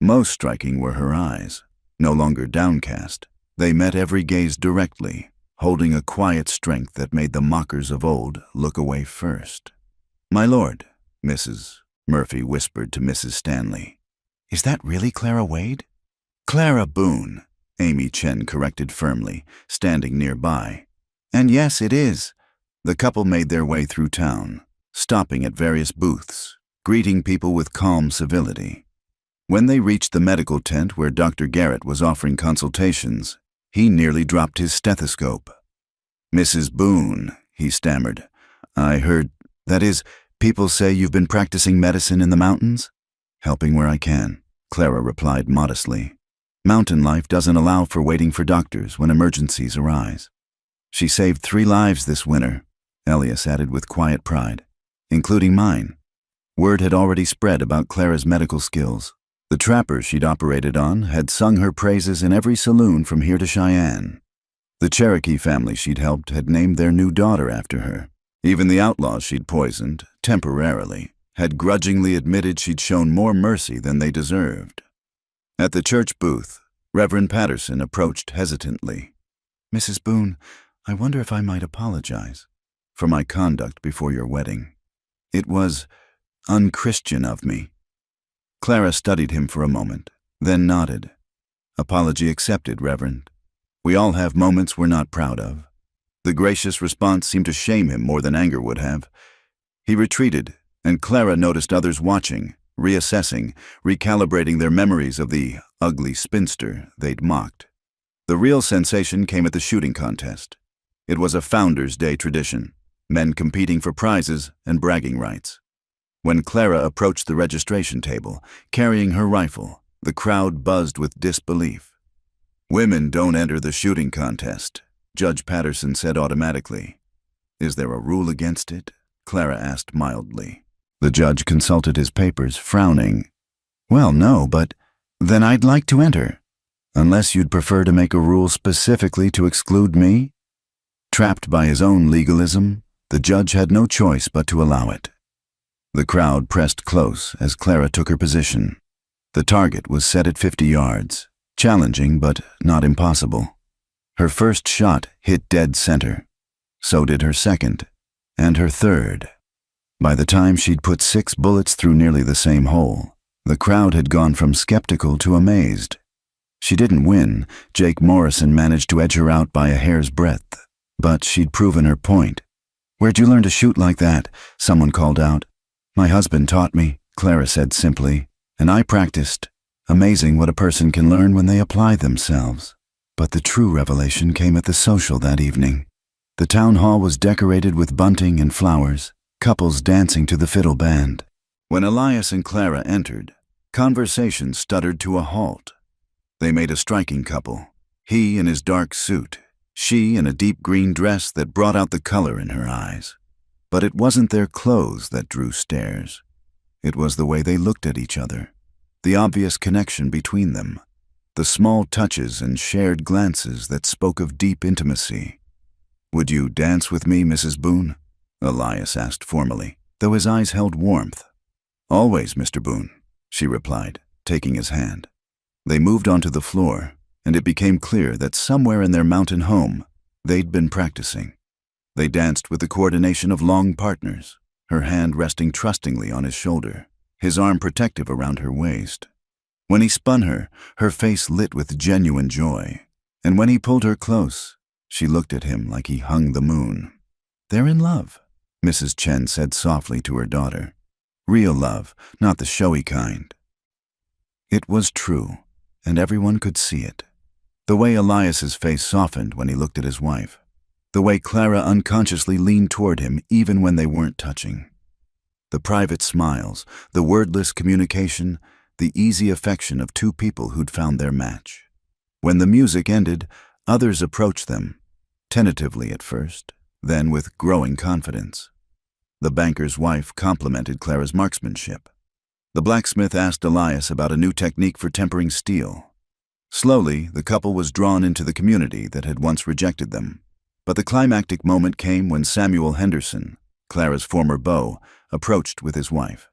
Most striking were her eyes, no longer downcast. They met every gaze directly, holding a quiet strength that made the mockers of old look away first. "My lord," Mrs. Murphy whispered to Mrs. Stanley. "Is that really Clara Wade?" "Clara Boone," Amy Chen corrected firmly, standing nearby. "And yes, it is." The couple made their way through town, stopping at various booths, greeting people with calm civility. When they reached the medical tent where Dr. Garrett was offering consultations, he nearly dropped his stethoscope. "Mrs. Boone," he stammered, "I heard, that is, people say you've been practicing medicine in the mountains?" "Helping where I can," Clara replied modestly. "Mountain life doesn't allow for waiting for doctors when emergencies arise." "She saved 3 lives this winter," Elias added with quiet pride, "including mine." Word had already spread about Clara's medical skills. The trappers she'd operated on had sung her praises in every saloon from here to Cheyenne. The Cherokee family she'd helped had named their new daughter after her. Even the outlaws she'd poisoned, temporarily, had grudgingly admitted she'd shown more mercy than they deserved. At the church booth, Reverend Patterson approached hesitantly. "Mrs. Boone, I wonder if I might apologize for my conduct before your wedding. It was unchristian of me." Clara studied him for a moment, then nodded. "Apology accepted, Reverend. We all have moments we're not proud of." The gracious response seemed to shame him more than anger would have. He retreated, and Clara noticed others watching, reassessing, recalibrating their memories of the ugly spinster they'd mocked. The real sensation came at the shooting contest. It was a Founders' Day tradition, men competing for prizes and bragging rights. When Clara approached the registration table, carrying her rifle, the crowd buzzed with disbelief. "Women don't enter the shooting contest," Judge Patterson said automatically. "Is there a rule against it?" Clara asked mildly. The judge consulted his papers, frowning. "Well, no, but then I'd like to enter. Unless you'd prefer to make a rule specifically to exclude me?" Trapped by his own legalism, the judge had no choice but to allow it. The crowd pressed close as Clara took her position. The target was set at 50 yards, challenging but not impossible. Her first shot hit dead center. So did her second, and her third. By the time she'd put 6 bullets through nearly the same hole, the crowd had gone from skeptical to amazed. She didn't win. Jake Morrison managed to edge her out by a hair's breadth, but she'd proven her point. "Where'd you learn to shoot like that?" someone called out. "My husband taught me," Clara said simply, "and I practiced." Amazing what a person can learn when they apply themselves. But the true revelation came at the social that evening. The town hall was decorated with bunting and flowers, couples dancing to the fiddle band. When Elias and Clara entered, conversation stuttered to a halt. They made a striking couple, he in his dark suit, she in a deep green dress that brought out the color in her eyes. But it wasn't their clothes that drew stares. It was the way they looked at each other, the obvious connection between them, the small touches and shared glances that spoke of deep intimacy. "Would you dance with me, Mrs. Boone?" Elias asked formally, though his eyes held warmth. "Always, Mr. Boone," she replied, taking his hand. They moved onto the floor, and it became clear that somewhere in their mountain home, they'd been practicing. They danced with the coordination of long partners, her hand resting trustingly on his shoulder, his arm protective around her waist. When he spun her, her face lit with genuine joy, and when he pulled her close, she looked at him like he hung the moon. "They're in love," Mrs. Chen said softly to her daughter. "Real love, not the showy kind." It was true, and everyone could see it. The way Elias's face softened when he looked at his wife. The way Clara unconsciously leaned toward him even when they weren't touching. The private smiles, the wordless communication, the easy affection of 2 people who'd found their match. When the music ended, others approached them, tentatively at first, then with growing confidence. The banker's wife complimented Clara's marksmanship. The blacksmith asked Elias about a new technique for tempering steel. Slowly, the couple was drawn into the community that had once rejected them. But the climactic moment came when Samuel Henderson, Clara's former beau, approached with his wife.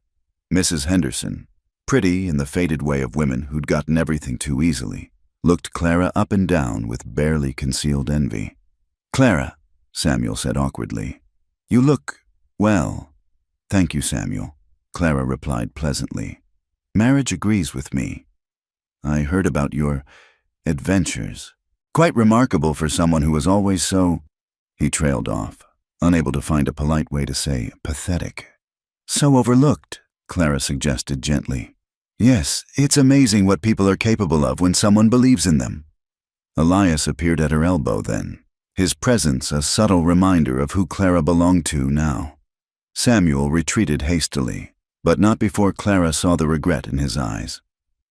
Mrs. Henderson, pretty in the faded way of women who'd gotten everything too easily, looked Clara up and down with barely concealed envy. "Clara," Samuel said awkwardly, "you look, well." "Thank you, Samuel," Clara replied pleasantly. "Marriage agrees with me. I heard about your adventures. Quite remarkable for someone who was always so—" He trailed off, unable to find a polite way to say pathetic. "So overlooked," Clara suggested gently. "Yes, it's amazing what people are capable of when someone believes in them." Elias appeared at her elbow then, his presence a subtle reminder of who Clara belonged to now. Samuel retreated hastily, but not before Clara saw the regret in his eyes.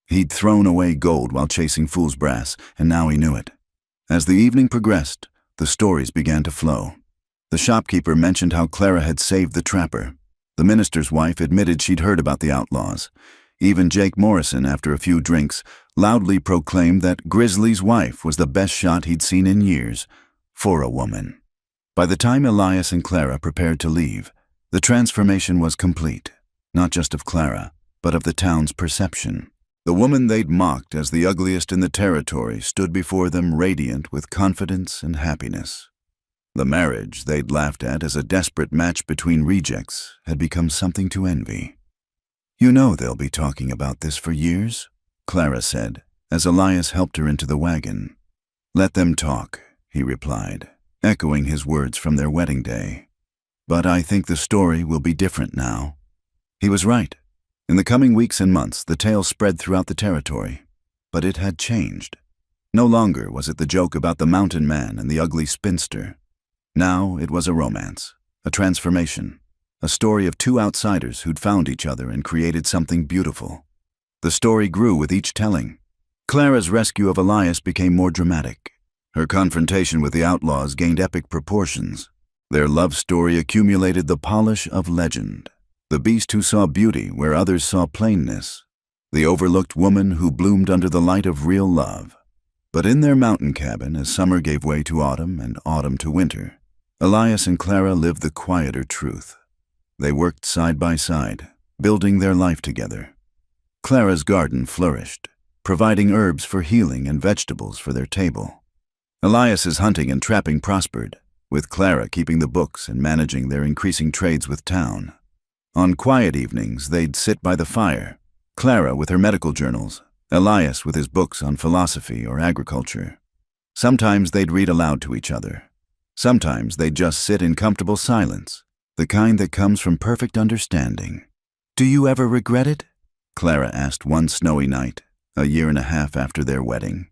He'd thrown away gold while chasing fool's brass, and now he knew it. As the evening progressed, the stories began to flow. The shopkeeper mentioned how Clara had saved the trapper. The minister's wife admitted she'd heard about the outlaws. Even Jake Morrison, after a few drinks, loudly proclaimed that Grizzly's wife was the best shot he'd seen in years, for a woman. By the time Elias and Clara prepared to leave, the transformation was complete, not just of Clara, but of the town's perception. The woman they'd mocked as the ugliest in the territory stood before them radiant with confidence and happiness. The marriage they'd laughed at as a desperate match between rejects had become something to envy. "You know they'll be talking about this for years," Clara said, as Elias helped her into the wagon. "Let them talk," he replied, echoing his words from their wedding day. "But I think the story will be different now." He was right. In the coming weeks and months, the tale spread throughout the territory. But it had changed. No longer was it the joke about the mountain man and the ugly spinster. Now it was a romance, a transformation, a story of two outsiders who'd found each other and created something beautiful. The story grew with each telling. Clara's rescue of Elias became more dramatic. Her confrontation with the outlaws gained epic proportions. Their love story accumulated the polish of legend. The beast who saw beauty where others saw plainness. The overlooked woman who bloomed under the light of real love. But in their mountain cabin, as summer gave way to autumn and autumn to winter, Elias and Clara lived the quieter truth. They worked side by side, building their life together. Clara's garden flourished, providing herbs for healing and vegetables for their table. Elias's hunting and trapping prospered, with Clara keeping the books and managing their increasing trades with town. On quiet evenings, they'd sit by the fire, Clara with her medical journals, Elias with his books on philosophy or agriculture. Sometimes they'd read aloud to each other. Sometimes they'd just sit in comfortable silence, the kind that comes from perfect understanding. "Do you ever regret it?" Clara asked one snowy night, a year and a half after their wedding.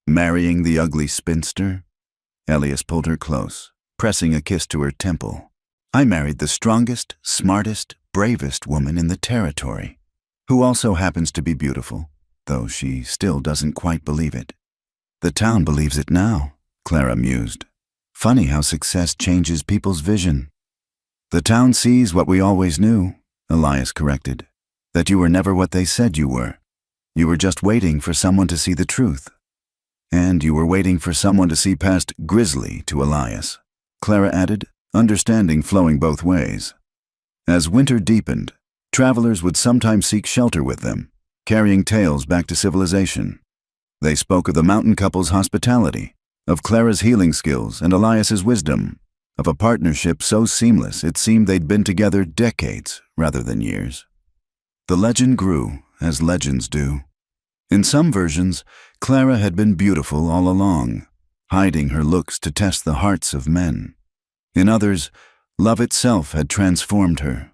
"Marrying the ugly spinster?" Elias pulled her close, pressing a kiss to her temple. "I married the strongest, smartest, bravest woman in the territory, who also happens to be beautiful, though she still doesn't quite believe it." "The town believes it now," Clara mused. "Funny how success changes people's vision." "The town sees what we always knew," Elias corrected, "that you were never what they said you were. You were just waiting for someone to see the truth. And you were waiting for someone to see past Grizzly to Elias," Clara added, understanding flowing both ways. As winter deepened, travelers would sometimes seek shelter with them, carrying tales back to civilization. They spoke of the mountain couple's hospitality, of Clara's healing skills and Elias's wisdom, of a partnership so seamless it seemed they'd been together decades rather than years. The legend grew, as legends do. In some versions, Clara had been beautiful all along, hiding her looks to test the hearts of men. In others, love itself had transformed her,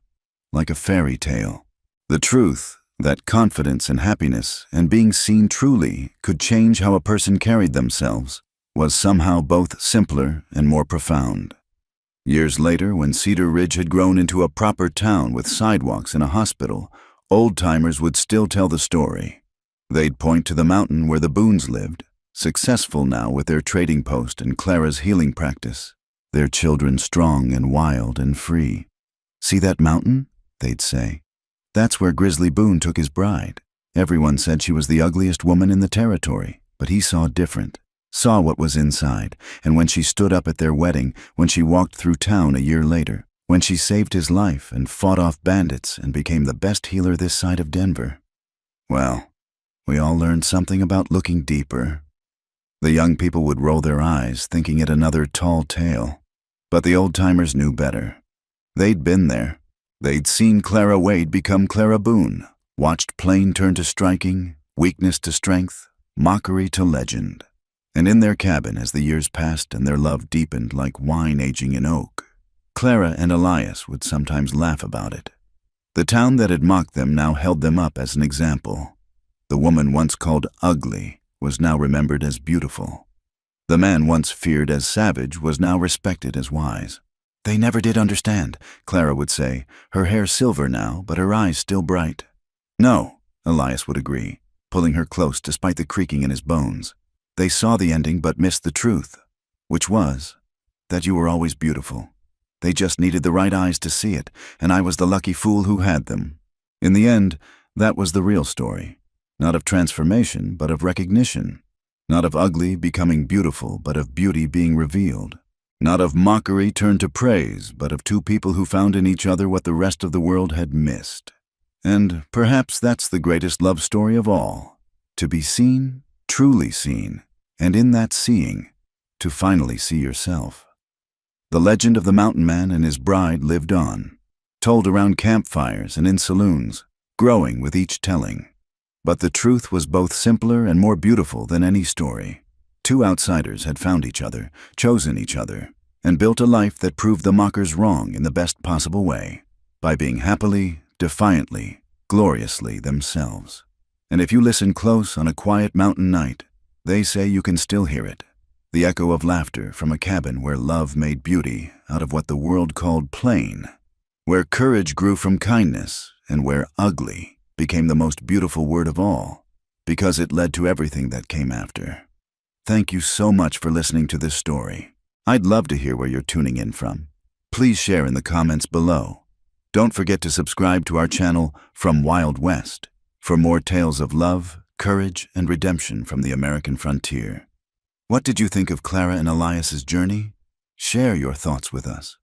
like a fairy tale. The truth, that confidence and happiness and being seen truly could change how a person carried themselves, was somehow both simpler and more profound. Years later, when Cedar Ridge had grown into a proper town with sidewalks and a hospital, old-timers would still tell the story. They'd point to the mountain where the Boones lived, successful now with their trading post and Clara's healing practice, their children strong and wild and free. "See that mountain?" they'd say. "That's where Grizzly Boone took his bride." Everyone said she was the ugliest woman in the territory, but he saw different, saw what was inside, and when she stood up at their wedding, when she walked through town a year later, when she saved his life and fought off bandits and became the best healer this side of Denver, well, we all learned something about looking deeper. The young people would roll their eyes, thinking it another tall tale. But the old-timers knew better. They'd been there. They'd seen Clara Wade become Clara Boone, watched plain turn to striking, weakness to strength, mockery to legend. And in their cabin, as the years passed and their love deepened like wine aging in oak, Clara and Elias would sometimes laugh about it. The town that had mocked them now held them up as an example. The woman once called ugly was now remembered as beautiful. The man once feared as savage was now respected as wise. "They never did understand," Clara would say, her hair silver now, but her eyes still bright. "No," Elias would agree, pulling her close despite the creaking in his bones. "They saw the ending but missed the truth, which was that you were always beautiful. They just needed the right eyes to see it, and I was the lucky fool who had them." In the end, that was the real story. Not of transformation, but of recognition. Not of ugly becoming beautiful, but of beauty being revealed. Not of mockery turned to praise, but of two people who found in each other what the rest of the world had missed. And perhaps that's the greatest love story of all. To be seen, truly seen, and in that seeing, to finally see yourself. The legend of the mountain man and his bride lived on, told around campfires and in saloons, growing with each telling. But the truth was both simpler and more beautiful than any story. Two outsiders had found each other, chosen each other, and built a life that proved the mockers wrong in the best possible way, by being happily, defiantly, gloriously themselves. And if you listen close on a quiet mountain night, they say you can still hear it, the echo of laughter from a cabin where love made beauty out of what the world called plain, where courage grew from kindness, and where ugly became the most beautiful word of all, because it led to everything that came after. Thank you so much for listening to this story. I'd love to hear where you're tuning in from. Please share in the comments below. Don't forget to subscribe to our channel From Wild West for more tales of love, courage, and redemption from the American frontier. What did you think of Clara and Elias's journey? Share your thoughts with us.